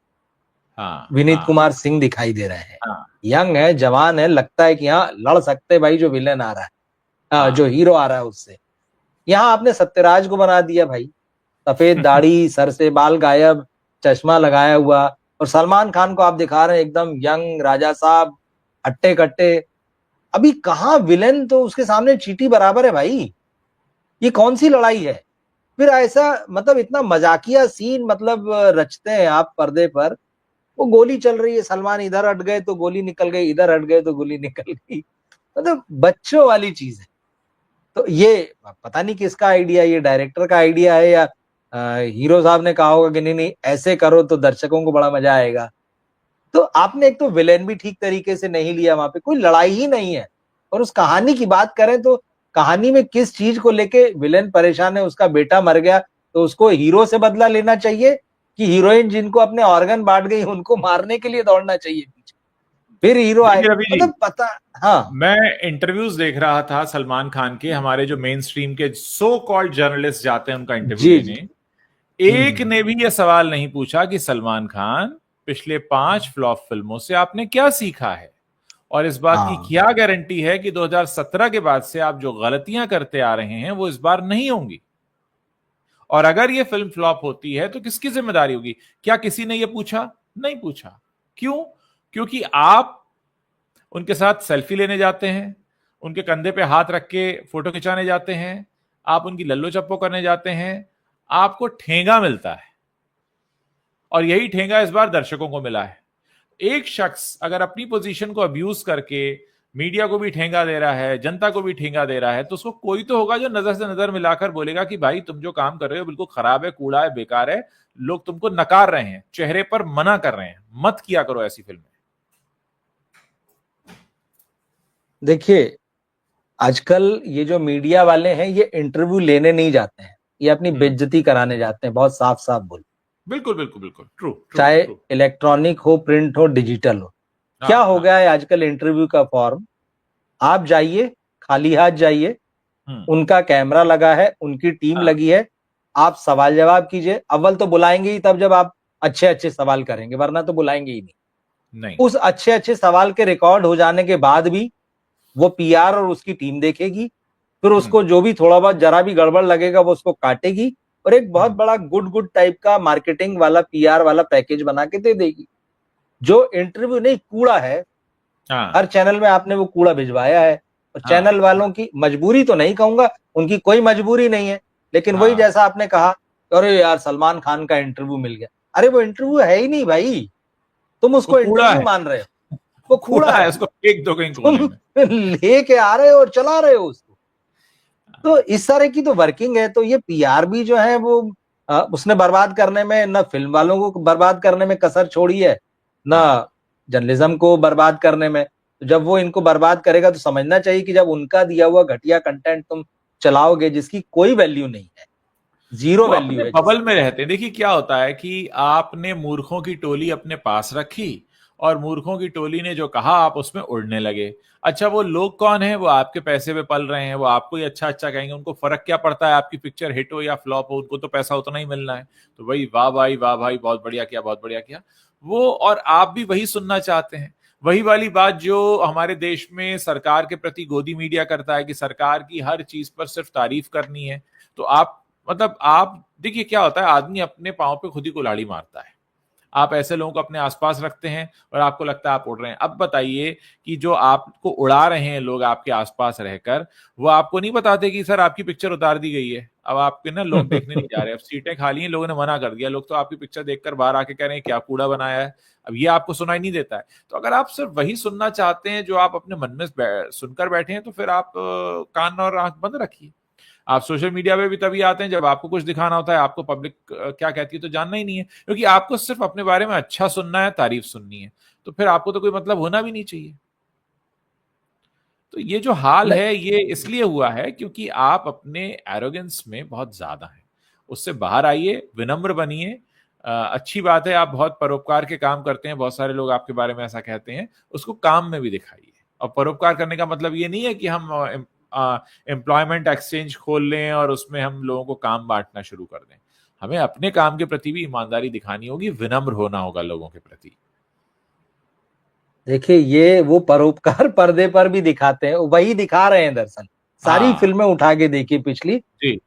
हाँ, विनीत हाँ, कुमार सिंह दिखाई दे रहे हैं, हाँ, यंग है, जवान है, लगता है कि हाँ लड़ सकते हैं भाई, जो विलेन आ रहा है, जो हाँ। हीरो आ रहा है उससे। यहाँ आपने सत्यराज को बना दिया भाई, सफेद दाढ़ी, सर से बाल गायब, चश्मा लगाया हुआ, और सलमान खान को आप दिखा रहे हैं एकदम यंग राजा साहब, हट्टे कट्टे। अभी कहाँ विलेन, तो उसके सामने चींटी बराबर है भाई, ये कौन सी लड़ाई है? फिर ऐसा मतलब इतना मजाकिया सीन मतलब रचते हैं आप पर्दे पर, वो गोली चल रही है, सलमान इधर हट गए तो गोली निकल गई, इधर हट गए तो गोली निकल गई, मतलब बच्चों वाली चीज है। तो ये पता नहीं किसका आइडिया, ये डायरेक्टर का आइडिया है या हीरो साहब ने कहा होगा कि नहीं नहीं ऐसे करो तो दर्शकों को बड़ा मजा आएगा। तो आपने एक तो विलेन भी ठीक तरीके से नहीं लिया, वहां पे कोई लड़ाई ही नहीं है। और उस कहानी की बात करें तो कहानी में किस चीज को लेके विलेन परेशान है? उसका बेटा मर गया तो उसको हीरो से बदला लेना चाहिए, कि हीरोइन जिनको अपने ऑर्गन बांट गई उनको मारने के लिए दौड़ना चाहिए पीछे, फिर हीरो आए? देखिए रवि जी, मतलब पता। हाँ। मैं इंटरव्यूज देख रहा था सलमान खान के, हमारे जो मेन स्ट्रीम के सो कॉल्ड जर्नलिस्ट जाते हैं उनका इंटरव्यू जी जी। लेने। एक ने भी यह सवाल नहीं पूछा कि सलमान खान, पिछले 5 फ्लॉप फिल्मों से आपने क्या सीखा है, और इस बात की हाँ। क्या गारंटी है कि 2017 के बाद से आप जो गलतियां करते आ रहे हैं वो इस बार नहीं होंगी। और अगर ये फिल्म फ्लॉप होती है तो किसकी जिम्मेदारी होगी? क्या किसी ने ये पूछा? नहीं पूछा। क्यों? क्योंकि आप उनके साथ सेल्फी लेने जाते हैं, उनके कंधे पे हाथ रख के फोटो खिंचाने जाते हैं, आप उनकी लल्लो चप्पो करने जाते हैं, आपको ठेंगा मिलता है। और यही ठेंगा इस बार दर्शकों को मिला है। एक शख्स अगर अपनी पोजीशन को अब्यूज करके मीडिया को भी ठेंगा दे रहा है, जनता को भी ठेंगा दे रहा है, तो उसको कोई तो होगा जो नजर से नजर मिलाकर बोलेगा कि भाई तुम जो काम कर रहे हो बिल्कुल खराब है, कूड़ा है, बेकार है, लोग तुमको नकार रहे हैं, चेहरे पर मना कर रहे हैं, मत किया करो ऐसी फिल्में। देखिए, आजकल ये जो मीडिया वाले हैं ये इंटरव्यू लेने नहीं जाते हैं, ये अपनी बेइज्जती कराने जाते हैं, बहुत साफ साफ बोल। बिल्कुल, बिल्कुल, बिल्कुल, ट्रू, ट्रू, चाहे ट्रू। इलेक्ट्रॉनिक हो, प्रिंट हो, डिजिटल हो, क्या हाँ, हो हाँ। गया है आजकल इंटरव्यू का फॉर्म, आप जाइए, खाली हाथ जाइए, हुँ, उनका कैमरा लगा है, उनकी टीम हाँ, लगी है, आप सवाल जवाब कीजिए। अव्वल तो बुलाएंगे ही तब जब आप अच्छे अच्छे सवाल करेंगे, वरना तो बुलाएंगे ही नहीं। नहीं। उस अच्छे अच्छे सवाल के रिकॉर्ड हो जाने के बाद भी वो पीआर और उसकी टीम देखेगी, फिर उसको जो भी थोड़ा बहुत जरा भी गड़बड़ लगेगा वो उसको काटेगी और एक बहुत बड़ा गुड टाइप का मार्केटिंग वाला पीआर वाला पैकेज बना के दे देगी। जो इंटरव्यू नहीं, कूड़ा है, हर चैनल में आपने वो कूड़ा भिजवाया है। और चैनल वालों की मजबूरी तो नहीं कहूंगा, उनकी कोई मजबूरी नहीं है, लेकिन वही जैसा आपने कहा, अरे यार सलमान खान का इंटरव्यू मिल गया, अरे वो इंटरव्यू है ही नहीं भाई, तुम उसको इंटरव्यू मान रहे हो, वो कूड़ा है, उसको फेंक दो कहीं कोने में। लेके आ रहे हो और चला रहे हो उसको। तो इस तरह की तो वर्किंग है। तो ये पीआर भी जो है वो उसने बर्बाद करने में, न फिल्म वालों को बर्बाद करने में कसर छोड़ी है, न जर्नलिज्म को बर्बाद करने में। तो जब वो इनको बर्बाद करेगा तो समझना चाहिए कि जब उनका दिया हुआ घटिया कंटेंट तुम चलाओगे जिसकी कोई वैल्यू नहीं है, जीरो वैल्यू है, बबल में रहते हैं। देखिए क्या होता है कि आपने मूर्खों की टोली अपने पास रखी और मूर्खों की टोली ने जो कहा आप उसमें उड़ने लगे। अच्छा वो लोग कौन है? वो आपके पैसे पे पल रहे हैं, वो आपको ही अच्छा अच्छा कहेंगे, उनको फर्क क्या पड़ता है आपकी पिक्चर हिट हो या फ्लॉप हो, उनको तो पैसा उतना ही मिलना है। तो वही वाह भाई वाह भाई, बहुत बढ़िया किया, बहुत बढ़िया किया वो, और आप भी वही सुनना चाहते हैं। वही वाली बात जो हमारे देश में सरकार के प्रति गोदी मीडिया करता है कि सरकार की हर चीज पर सिर्फ तारीफ करनी है। तो आप मतलब आप देखिए क्या होता है, आदमी अपने पांव पे खुद ही कुल्हाड़ी मारता है। आप ऐसे लोगों को अपने आसपास रखते हैं और आपको लगता है आप उड़ रहे हैं। अब बताइए कि जो आपको उड़ा रहे हैं लोग आपके आसपास रहकर, वो आपको नहीं बताते कि सर आपकी पिक्चर उतार दी गई है, अब आपके ना लोग देखने नहीं जा रहे, अब सीटें खाली हैं, लोगों ने मना कर दिया, लोग तो आपकी पिक्चर देखकर बाहर आके कह रहे हैं क्या कूड़ा बनाया है। अब ये आपको सुनाई नहीं देता है। तो अगर आप सिर्फ वही सुनना चाहते हैं जो आप अपने मन में सुनकर बैठे हैं, तो फिर आप कान और आंख बंद रखिए। आप सोशल मीडिया पे भी तभी आते हैं जब आपको कुछ दिखाना होता है, आपको पब्लिक क्या कहती है तो जानना ही नहीं है, क्योंकि आपको सिर्फ अपने बारे में अच्छा सुनना है, तारीफ सुननी है, तो फिर आपको तो कोई मतलब होना भी नहीं चाहिए। तो ये जो हाल है ये इसलिए हुआ है क्योंकि आप अपने एरोगेंस में बहुत ज्यादा हैं। उससे बाहर आइए, विनम्र बनिए। अच्छी बात है आप बहुत परोपकार के काम करते हैं, बहुत सारे लोग आपके बारे में ऐसा कहते हैं, उसको काम में भी दिखाइए। और परोपकार करने का मतलब ये नहीं है कि हम एम्प्लॉयमेंट एक्सचेंज खोल लें और उसमें हम लोगों को काम बांटना शुरू कर दें। हमें अपने काम के प्रति भी ईमानदारी दिखानी होगी, विनम्र होना होगा लोगों के प्रति। देखिए ये वो परोपकार पर्दे पर भी दिखाते हैं, वही दिखा रहे हैं दरअसल। सारी फिल्में उठा के देखिए पिछली,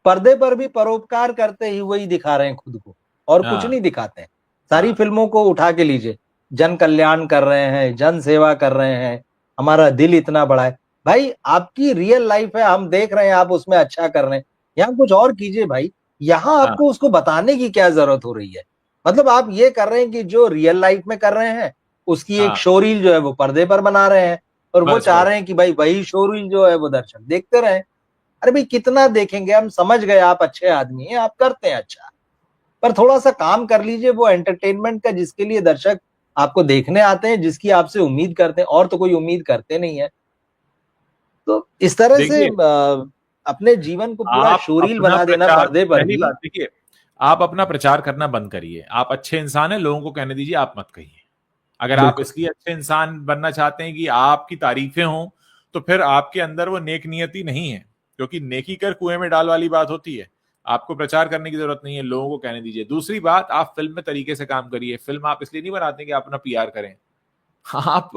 पर्दे पर भी परोपकार करते ही वही दिखा रहे हैं खुद को, और कुछ नहीं दिखाते हैं। सारी फिल्मों को उठा के लीजिए, जन कल्याण कर रहे हैं, जन सेवा कर रहे हैं, हमारा दिल इतना बड़ा है। भाई आपकी रियल लाइफ है, हम देख रहे हैं आप उसमें अच्छा कर रहे हैं, यहाँ कुछ और कीजिए भाई। यहाँ आपको उसको बताने की क्या जरूरत हो रही है? मतलब आप ये कर रहे हैं कि जो रियल लाइफ में कर रहे हैं उसकी एक शोरील जो है वो पर्दे पर बना रहे हैं, और वो चाह रहे हैं कि भाई वही शोरील जो है वो दर्शक देखते रहे। अरे भाई कितना देखेंगे, हम समझ गए आप अच्छे आदमी हैं, आप करते हैं अच्छा, पर थोड़ा सा काम कर लीजिए वो एंटरटेनमेंट का जिसके लिए दर्शक आपको देखने आते हैं, जिसकी आपसे उम्मीद करते हैं, और तो कोई उम्मीद करते नहीं है। तो इस तरह से अपने जीवन को पूरा शोरील बना देना पर्दे पर भी। देखिए आप अपना प्रचार करना बंद करिए। आप अच्छे इंसान हैं, लोगों को कहने दीजिए, आप मत कहिए। अगर आप इसलिए अच्छे इंसान बनना चाहते हैं कि आपकी तारीफें हों, तो फिर आपके अंदर वो नेक नियति नहीं है, क्योंकि नेकी कर कुएं में डाल वाली बात होती है। आपको प्रचार करने की जरूरत नहीं है, लोगों को कहने दीजिए। दूसरी बात, आप फिल्म में तरीके से काम करिए। फिल्म आप इसलिए नहीं बनाते कि आप अपना पीआर करें। आप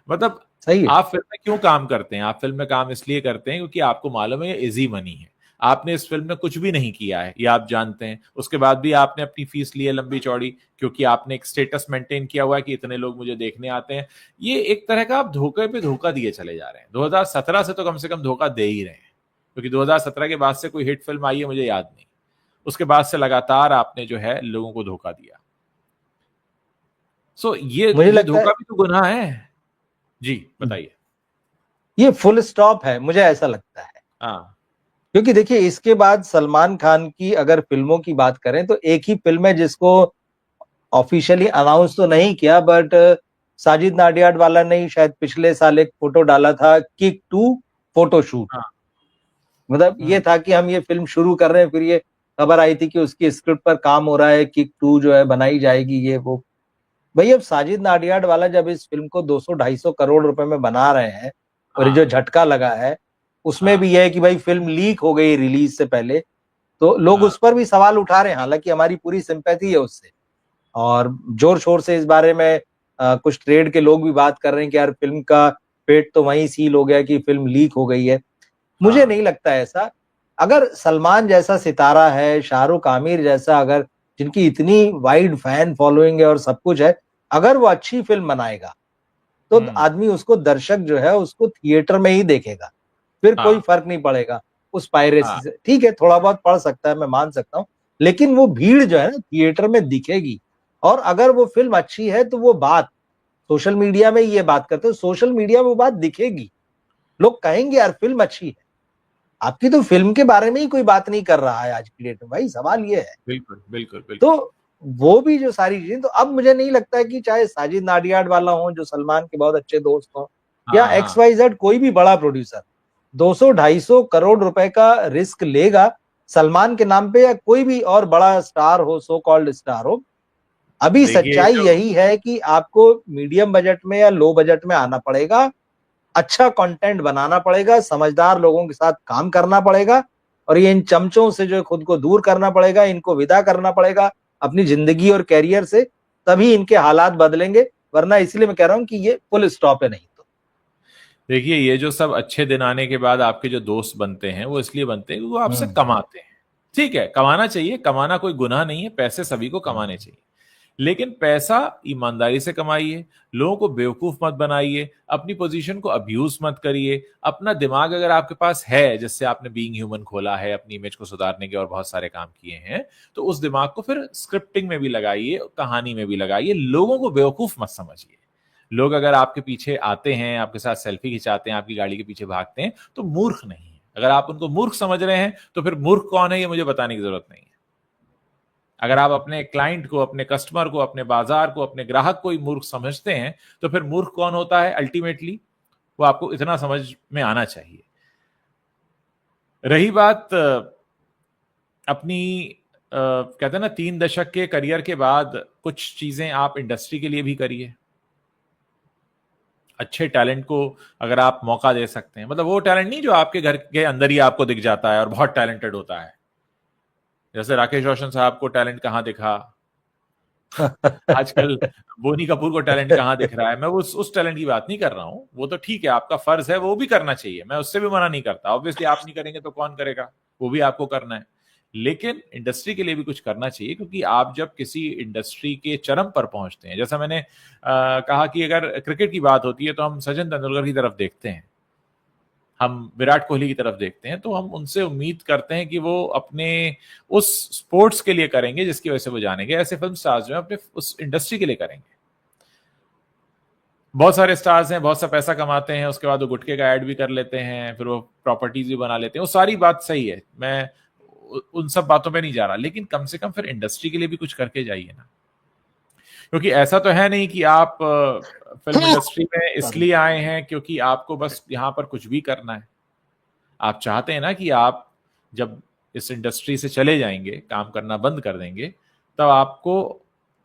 मतलब सही है। आप फिल्म में क्यों काम करते हैं? आप फिल्म में काम इसलिए करते हैं क्योंकि आपको मालूम है ये इजी मनी है। आपने इस फिल्म में कुछ भी नहीं किया है, ये आप जानते हैं। उसके बाद भी आपने अपनी फीस ली है लंबी चौड़ी, क्योंकि आपने एक स्टेटस मेंटेन किया हुआ है कि इतने लोग मुझे देखने आते हैं। ये एक तरह का आप धोखे पे धोखा दिए चले जा रहे हैं। 2017 से तो कम से कम धोखा दे ही रहे हैं, क्योंकि 2017 के बाद से कोई हिट फिल्म आई है मुझे याद नहीं। उसके बाद से लगातार आपने जो है लोगों को धोखा दिया। सो ये धोखा भी तो गुनाह है। जी बताइए। ये फुल स्टॉप है, मुझे ऐसा लगता है। क्योंकि देखिए इसके बाद सलमान खान की अगर फिल्मों की बात करें तो एक ही फिल्म है जिसको ऑफिशियली अनाउंस तो नहीं किया, बट साजिद नाडियाडवाला ने शायद पिछले साल एक फोटो डाला था, किक 2 फोटोशूट। मतलब ये था कि हम ये फिल्म शुरू कर रहे हैं, फिर ये खबर आई थी कि उसकी स्क्रिप्ट पर काम हो रहा है, किक 2 जो है बनाई जाएगी, ये वो। भाई अब साजिद नाडियाडवाला जब इस फिल्म को 200-250 करोड़ रुपए में बना रहे हैं, और जो झटका लगा है उसमें भी यह है कि भाई फिल्म लीक हो गई रिलीज से पहले, तो लोग उस पर भी सवाल उठा रहे हैं। हालांकि हमारी पूरी सिंपैथी है उससे, और जोर शोर से इस बारे में कुछ ट्रेड के लोग भी बात कर रहे हैं कि यार फिल्म का पेट तो वहीं सील हो गया कि फिल्म लीक हो गई है। मुझे हाँ। नहीं लगता ऐसा। अगर सलमान जैसा सितारा है, शाहरुख आमिर जैसा, अगर जिनकी इतनी वाइड फैन फॉलोइंग है और सब कुछ है, अगर वो अच्छी फिल्म बनाएगा तो आदमी उसको, दर्शक जो है उसको थिएटर में ही देखेगा, फिर कोई हाँ। फर्क नहीं पड़ेगा उस पायरेसी हाँ। से। ठीक है, थोड़ा बहुत पड़ सकता है, मैं मान सकता हूँ, लेकिन वो भीड़ जो है ना थिएटर में दिखेगी। और अगर वो फिल्म अच्छी है तो वो बात, सोशल मीडिया में ये बात करते हैं, सोशल मीडिया में वो बात दिखेगी, लोग कहेंगे यार फिल्म अच्छी है। आपकी तो फिल्म के बारे में ही कोई बात नहीं कर रहा है आज की डेट में, भाई सवाल ये है। बिल्कुल बिल्कुल बिल्कुल। तो वो भी जो सारी चीजें, तो अब मुझे नहीं लगता है कि चाहे साजिद नाडियाड वाला हो जो सलमान के बहुत अच्छे दोस्त हो, या हाँ। एक्स हाँ। वाई जेड कोई भी बड़ा प्रोड्यूसर 200-250 करोड़ रुपए का रिस्क लेगा सलमान के नाम पे, या कोई भी और बड़ा स्टार हो, सो कॉल्ड स्टार हो। अभी देखिए सच्चाई जो यही है कि आपको मीडियम बजट में या लो बजट में आना पड़ेगा, अच्छा कंटेंट बनाना पड़ेगा, समझदार लोगों के साथ काम करना पड़ेगा, और ये इन चमचों से जो खुद को दूर करना पड़ेगा, इनको विदा करना पड़ेगा अपनी जिंदगी और कैरियर से, तभी इनके हालात बदलेंगे। वरना इसलिए मैं कह रहा हूं कि ये फुल स्टॉप है नहीं तो। देखिए, ये जो सब अच्छे दिन आने के बाद आपके जो दोस्त बनते हैं वो इसलिए बनते हैं क्योंकि वो आपसे हम्म कमाते हैं। ठीक है, कमाना चाहिए, कमाना कोई गुनाह नहीं है, पैसे सभी को कमाने हम्म चाहिए। लेकिन पैसा ईमानदारी से कमाइए, लोगों को बेवकूफ मत बनाइए, अपनी पोजीशन को अब्यूज मत करिए। अपना दिमाग अगर आपके पास है, जिससे आपने बीइंग ह्यूमन खोला है, अपनी इमेज को सुधारने के और बहुत सारे काम किए हैं, तो उस दिमाग को फिर स्क्रिप्टिंग में भी लगाइए, कहानी में भी लगाइए। लोगों को बेवकूफ मत समझिए। लोग अगर आपके पीछे आते हैं, आपके साथ सेल्फी खिंचाते हैं, आपकी गाड़ी के पीछे भागते हैं, तो मूर्ख नहीं है। अगर आप उनको मूर्ख समझ रहे हैं तो फिर मूर्ख कौन है ये मुझे बताने की जरूरत नहीं है। अगर आप अपने क्लाइंट को, अपने कस्टमर को, अपने बाजार को, अपने ग्राहक को ही मूर्ख समझते हैं, तो फिर मूर्ख कौन होता है अल्टीमेटली? वो आपको इतना समझ में आना चाहिए। रही बात अपनी कहते हैं ना, 3 दशक के करियर के बाद कुछ चीजें आप इंडस्ट्री के लिए भी करिए। अच्छे टैलेंट को अगर आप मौका दे सकते हैं, मतलब वो टैलेंट नहीं जो आपके घर के अंदर ही आपको दिख जाता है और बहुत टैलेंटेड होता है। जैसे राकेश रोशन साहब को टैलेंट कहाँ दिखा, आजकल बोनी कपूर को टैलेंट कहाँ दिख रहा है। मैं उस टैलेंट की बात नहीं कर रहा हूं। वो तो ठीक है, आपका फर्ज है, वो भी करना चाहिए, मैं उससे भी मना नहीं करता। ऑब्वियसली आप नहीं करेंगे तो कौन करेगा, वो भी आपको करना है। लेकिन इंडस्ट्री के लिए भी कुछ करना चाहिए, क्योंकि आप जब किसी इंडस्ट्री के चरम पर पहुंचते हैं, जैसा मैंने कहा कि अगर क्रिकेट की बात होती है तो हम सचिन तेंदुलकर की तरफ देखते हैं, हम विराट कोहली की तरफ देखते हैं, तो हम उनसे उम्मीद करते हैं कि वो अपने उस स्पोर्ट्स के लिए करेंगे जिसकी वजह से वो जानेंगे। ऐसे फिल्म स्टार्स जो है अपने उस इंडस्ट्री के लिए करेंगे। बहुत सारे स्टार्स हैं, बहुत सा पैसा कमाते हैं, उसके बाद वो गुटखे का ऐड भी कर लेते हैं, फिर वो प्रॉपर्टीज भी बना लेते हैं। वो सारी बात सही है, मैं उन सब बातों पे नहीं जा रहा, लेकिन कम से कम फिर इंडस्ट्री के लिए भी कुछ करके जाइए ना। क्योंकि ऐसा तो है नहीं कि आप फिल्म इंडस्ट्री में सॉरी। इसलिए आए हैं क्योंकि आपको बस यहां पर कुछ भी करना है। आप चाहते हैं ना कि आप जब इस इंडस्ट्री से चले जाएंगे, काम करना बंद कर देंगे, तब आपको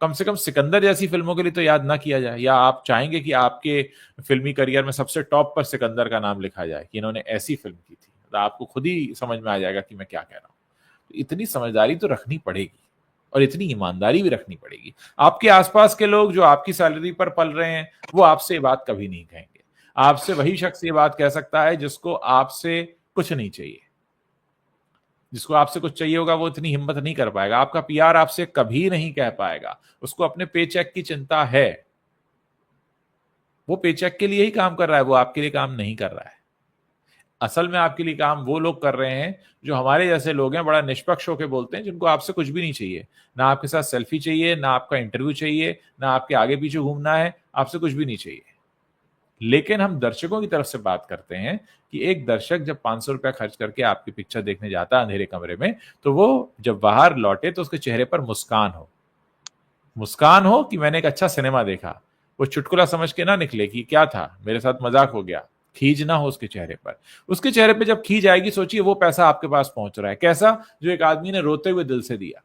कम से कम सिकंदर जैसी फिल्मों के लिए तो याद ना किया जाए, या आप चाहेंगे कि आपके फिल्मी करियर में सबसे टॉप पर सिकंदर का नाम लिखा जाए कि इन्होंने ऐसी फिल्म की थी। तो आपको खुद ही समझ में आ जाएगा कि मैं क्या कह रहा हूं। तो इतनी समझदारी तो रखनी पड़ेगी, और इतनी ईमानदारी भी रखनी पड़ेगी। आपके आसपास के लोग जो आपकी सैलरी पर पल रहे हैं, वो आपसे ये बात कभी नहीं कहेंगे। आपसे वही शख्स ये बात कह सकता है जिसको आपसे कुछ नहीं चाहिए। जिसको आपसे कुछ चाहिए होगा वो इतनी हिम्मत नहीं कर पाएगा। आपका पीआर आपसे कभी नहीं कह पाएगा। उसको अपने पेचेक की चिंता है। वो पेचेक के लिए ही काम कर रहा है, वो आपके लिए काम नहीं कर रहा है। असल में आपके लिए काम वो लोग कर रहे हैं जो हमारे जैसे लोग हैं, बड़ा निष्पक्ष होकर बोलते हैं, जिनको आपसे कुछ भी नहीं चाहिए। ना आपके साथ सेल्फी चाहिए, ना आपका इंटरव्यू चाहिए, ना आपके आगे पीछे घूमना है, आपसे कुछ भी नहीं चाहिए। लेकिन हम दर्शकों की तरफ से बात करते हैं कि एक दर्शक जब 500 रुपया खर्च करके आपकी पिक्चर देखने जाता है अंधेरे कमरे में, तो वो जब बाहर लौटे तो उसके चेहरे पर मुस्कान हो। मुस्कान हो कि मैंने एक अच्छा सिनेमा देखा। वो चुटकुला समझ के ना निकले कि क्या था, मेरे साथ मजाक हो गया। खीज ना हो उसके चेहरे पर। उसके चेहरे पे जब खीज आएगी, सोचिए वो पैसा आपके पास पहुंच रहा है कैसा, जो एक आदमी ने रोते हुए दिल से दिया।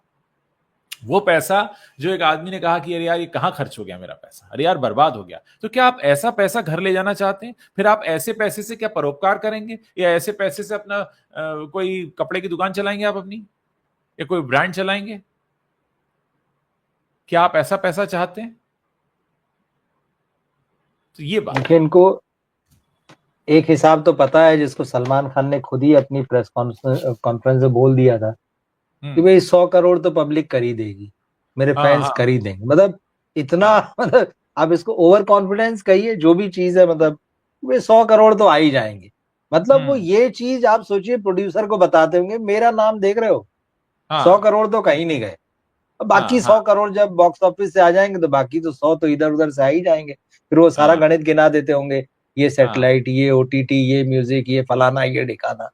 वो पैसा जो एक आदमी ने कहा कि अरे यार ये कहां खर्च हो गया मेरा पैसा, अरे यार बर्बाद हो गया। तो क्या आप ऐसा पैसा घर ले जाना चाहते हैं? फिर आप ऐसे पैसे से क्या परोपकार करेंगे, या ऐसे पैसे से अपना कोई कपड़े की दुकान चलाएंगे आप अपनी, या कोई ब्रांड चलाएंगे? क्या आप ऐसा पैसा चाहते हैं? तो ये बात देखिए, इनको एक हिसाब तो पता है जिसको सलमान खान ने खुद ही अपनी प्रेस कॉन्फ्रेंस में बोल दिया था कि भाई 100 करोड़ तो पब्लिक कर ही देगी, मेरे हाँ फैंस हाँ कर ही देंगे। मतलब इतना हाँ मतलब आप इसको ओवर कॉन्फिडेंस कहिए जो भी चीज है, मतलब वे 100 करोड़ तो आ ही जाएंगे। मतलब वो ये चीज आप सोचिए प्रोड्यूसर को बताते होंगे मेरा नाम देख रहे हो, सौ हाँ करोड़ तो कहीं नहीं गए। अब हाँ बाकी हाँ 100 करोड़ जब बॉक्स ऑफिस से आ जाएंगे तो बाकी तो 100 तो इधर उधर से आ ही जाएंगे। फिर वो सारा हाँ गणित गिना देते होंगे, ये हाँ सैटेलाइट, ये ओटीटी, ये म्यूजिक, ये फलाना, ये ढिकाना,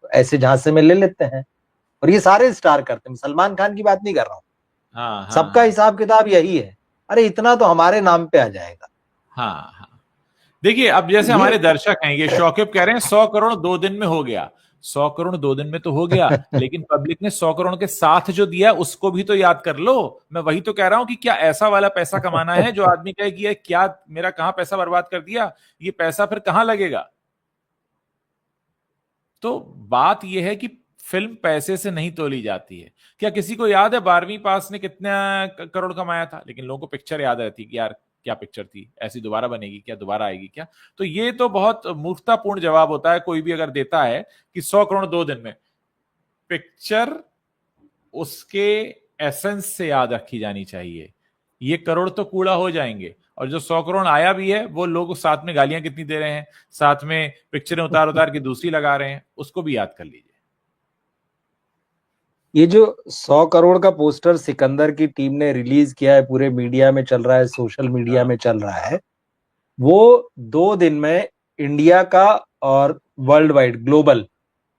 ऐसे झांसे में ले लेते हैं। और ये सारे स्टार करते हैं, सलमान खान की बात नहीं कर रहा हूँ। हाँ हाँ सबका हाँ हिसाब किताब यही है, अरे इतना तो हमारे नाम पे आ जाएगा। हाँ हाँ। देखिए अब जैसे ये हमारे दर्शक हैं, ये शौकिब कह रहे हैं 100 करोड़ 2 दिन में हो गया। 100 करोड़ 2 दिन में तो हो गया, लेकिन पब्लिक ने 100 करोड़ के साथ जो दिया उसको भी तो याद कर लो। मैं वही तो कह रहा हूं कि क्या ऐसा वाला पैसा कमाना है जो आदमी कहे कि ये क्या मेरा कहां पैसा बर्बाद कर दिया, ये पैसा फिर कहां लगेगा। तो बात यह है कि फिल्म पैसे से नहीं तोली जाती है। क्या किसी को याद है 12वीं पास ने कितना करोड़ कमाया था? लेकिन लोगों को पिक्चर याद रहती कि यार क्या पिक्चर थी, ऐसी दोबारा बनेगी क्या, दोबारा आएगी क्या। तो ये तो बहुत मूर्खतापूर्ण जवाब होता है कोई भी अगर देता है कि 100 करोड़ 2 दिन में। पिक्चर उसके एसेंस से याद रखी जानी चाहिए। ये करोड़ तो कूड़ा हो जाएंगे, और जो 100 करोड़ आया भी है वो लोग साथ में गालियां कितनी दे रहे हैं, साथ में पिक्चरें उतार उतार के दूसरी लगा रहे हैं, उसको भी याद कर लीजिए। ये जो 100 करोड़ का पोस्टर सिकंदर की टीम ने रिलीज किया है, पूरे मीडिया में चल रहा है, सोशल मीडिया हाँ में चल रहा है, वो 2 दिन में इंडिया का और वर्ल्ड वाइड ग्लोबल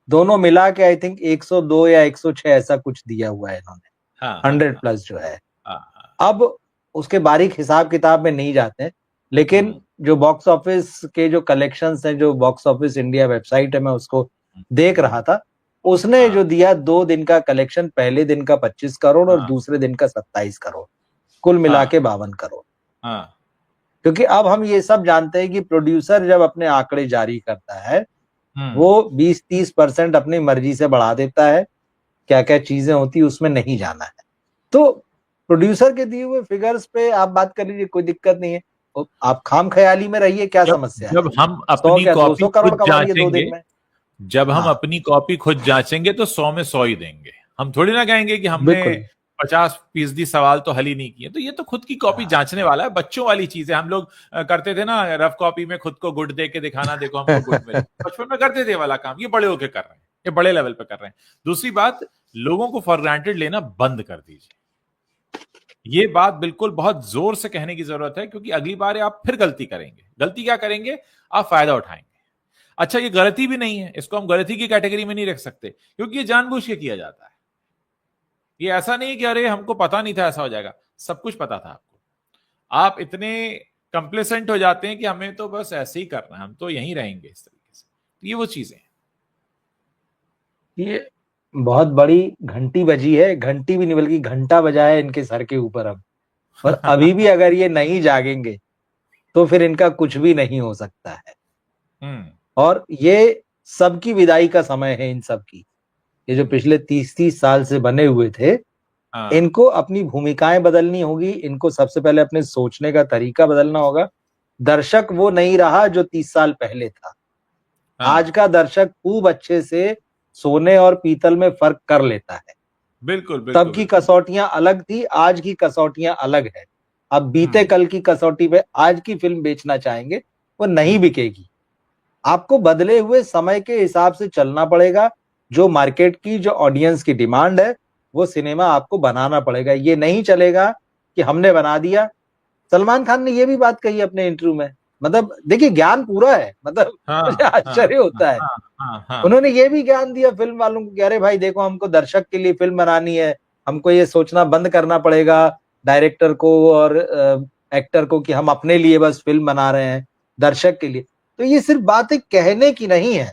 दोनों मिला के आई थिंक 102 या 106 ऐसा कुछ दिया हुआ है इन्होंने, हाँ हाँ 100+ जो है। हाँ हाँ। अब उसके बारीक हिसाब किताब में नहीं जाते हैं, लेकिन हम्म, जो बॉक्स ऑफिस के जो कलेक्शंस हैं, जो बॉक्स ऑफिस इंडिया वेबसाइट है, मैं उसको देख रहा था, उसने हाँ जो दिया 2 दिन का कलेक्शन, पहले दिन का 25 करोड़ और हाँ दूसरे दिन का 27 करोड़, कुल मिला हाँ के 52 करोड़। हाँ। क्योंकि अब हम ये सब जानते हैं कि प्रोड्यूसर जब अपने आंकड़े जारी करता है, हम्म वो 20-30% अपनी मर्जी से बढ़ा देता है, क्या क्या चीजें होती है उसमें नहीं जाना है। तो प्रोड्यूसर के दिए हुए फिगर्स पे आप बात कर लीजिए, कोई दिक्कत नहीं है। आप खाम ख्याली में रहिए, क्या जब समस्या है? जब हम 100 अपनी क्या दो कॉपी सौ करोड़ खुद कमा लिए दो जांचेंगे, दिन में। जब हम हाँ अपनी कॉपी खुद जांचेंगे तो 100 में 100 ही देंगे। हम थोड़ी ना कहेंगे कि हमने बिल्कुल 50% सवाल तो हल ही नहीं किए। तो ये तो खुद की कॉपी हाँ। जांचने वाला है, बच्चों वाली चीज है। हम लोग करते थे ना रफ कॉपी में खुद को गुड दे के दिखाना, देखो हमको गुड मिला। बचपन में करते थे वाला काम, ये बड़े होके कर रहे हैं, ये बड़े लेवल पे कर रहे हैं। दूसरी बात, लोगों को फॉर ग्रांटेड लेना बंद कर दीजिए। ये बात बिल्कुल बहुत जोर से कहने की जरूरत है, क्योंकि अगली बार आप फिर गलती करेंगे। गलती क्या करेंगे? आप फायदा उठाएंगे। अच्छा, ये गलती भी नहीं है, इसको हम गलती की कैटेगरी में नहीं रख सकते, क्योंकि ये जानबूझ के किया जाता है। ये ऐसा नहीं कि अरे हमको पता नहीं था ऐसा हो जाएगा, सब कुछ पता था आपको। आप इतने कंप्लेसेंट हो जाते हैं कि हमें तो बस ऐसे ही करना है, हम तो यहीं रहेंगे इस तरीके से। तो ये वो चीजें हैं। ये बहुत बड़ी घंटी बजी है, घंटी भी नहीं बल्कि घंटा बजा है इनके सर के ऊपर अब। और अभी भी अगर ये नहीं जागेंगे तो फिर इनका कुछ भी नहीं हो सकता है। हम्म और ये सबकी विदाई का समय है इन सब की। ये जो पिछले 30-30 साल से बने हुए थे, हाँ इनको अपनी भूमिकाएं बदलनी होगी, इनको सबसे पहले अपने सोचने का तरीका बदलना होगा। दर्शक वो नहीं रहा जो 30 साल पहले था। आज हाँ। का दर्शक खूब अच्छे से सोने और पीतल में फर्क कर लेता है। बिल्कुल तब बिल्कुल की बिल्कुल। कसौटियां अलग थी, आज की कसौटियां अलग है। अब बीते हम्म कल की कसौटी पे आज की फिल्म बेचना चाहेंगे, वो नहीं हम्म बिकेगी। आपको बदले हुए समय के हिसाब से चलना पड़ेगा। जो मार्केट की, जो ऑडियंस की डिमांड है, वो सिनेमा आपको बनाना पड़ेगा। ये नहीं चलेगा कि हमने बना दिया। सलमान खान ने ये भी बात कही अपने इंटरव्यू में, मतलब देखिए ज्ञान पूरा है, मतलब हाँ मुझे हाँ आश्चर्य हाँ होता है। हाँ हाँ हाँ उन्होंने ये भी ज्ञान दिया फिल्म वालों को कि अरे भाई देखो, हमको दर्शक के लिए फिल्म बनानी है, हमको ये सोचना बंद करना पड़ेगा डायरेक्टर को और एक्टर को कि हम अपने लिए बस फिल्म बना रहे हैं, दर्शक के लिए। तो ये सिर्फ बातें कहने की नहीं है,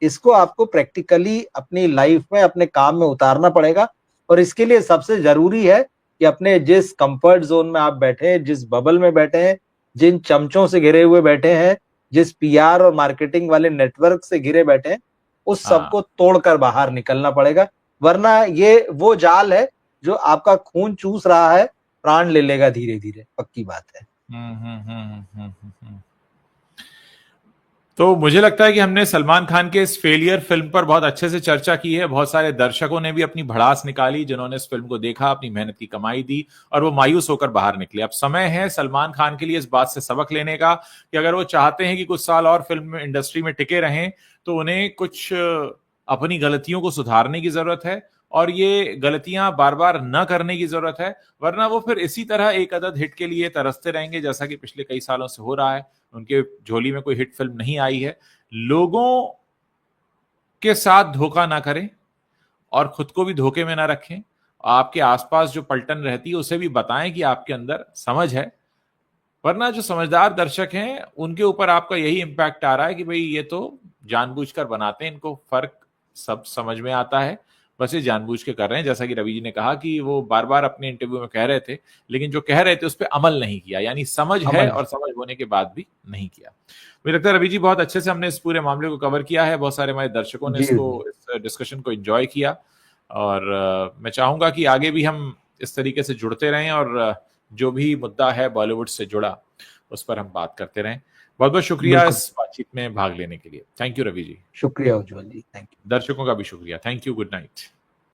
इसको आपको प्रैक्टिकली अपनी लाइफ में, अपने काम में उतारना पड़ेगा। और इसके लिए सबसे जरूरी है कि अपने जिस कंफर्ट जोन में आप बैठे हैं, जिस बबल में बैठे हैं, जिन चमचों से घिरे हुए बैठे हैं, जिस पीआर और मार्केटिंग वाले नेटवर्क से घिरे बैठे हैं, उस हाँ। सबको तोड़कर बाहर निकलना पड़ेगा। वरना ये वो जाल है जो आपका खून चूस रहा है, प्राण ले लेगा धीरे धीरे, पक्की बात है। हम्म हम्म हम्म हम्म हम्म हम्म। तो मुझे लगता है कि हमने सलमान खान के इस फेलियर फिल्म पर बहुत अच्छे से चर्चा की है। बहुत सारे दर्शकों ने भी अपनी भड़ास निकाली, जिन्होंने इस फिल्म को देखा, अपनी मेहनत की कमाई दी और वो मायूस होकर बाहर निकले। अब समय है सलमान खान के लिए इस बात से सबक लेने का कि अगर वो चाहते हैं कि कुछ साल और फिल्म इंडस्ट्री में टिके रहें, तो उन्हें कुछ अपनी गलतियों को सुधारने की जरूरत है और ये गलतियां बार बार न करने की जरूरत है, वरना वो फिर इसी तरह एक अदद हिट के लिए तरसते रहेंगे, जैसा कि पिछले कई सालों से हो रहा है। उनके झोली में कोई हिट फिल्म नहीं आई है। लोगों के साथ धोखा ना करें और खुद को भी धोखे में ना रखें। आपके आसपास जो पलटन रहती है उसे भी बताएं कि आपके अंदर समझ है, वरना जो समझदार दर्शक हैं उनके ऊपर आपका यही इंपैक्ट आ रहा है कि भाई ये तो जानबूझकर बनाते हैं, इनको फर्क सब समझ में आता है, बस ये जानबूझ के कर रहे हैं। जैसा कि रवि जी ने कहा कि वो बार बार अपने इंटरव्यू में कह रहे थे, लेकिन जो कह रहे थे उस पर अमल नहीं किया, यानी समझ है और समझ होने के बाद भी नहीं किया। मुझे लगता है रवि जी बहुत अच्छे से हमने इस पूरे मामले को कवर किया है। बहुत सारे हमारे दर्शकों ने जी इस डिस्कशन को एंजॉय किया और मैं चाहूंगा कि आगे भी हम इस तरीके से जुड़ते रहें और जो भी मुद्दा है बॉलीवुड से जुड़ा उस पर हम बात करते रहें। बहुत बहुत शुक्रिया बिल्कुल, इस बातचीत में भाग लेने के लिए। Thank you Ravi ji. शुक्रिया उज्जवल जी, थैंक यू। दर्शकों का भी शुक्रिया। Thank you. Good night.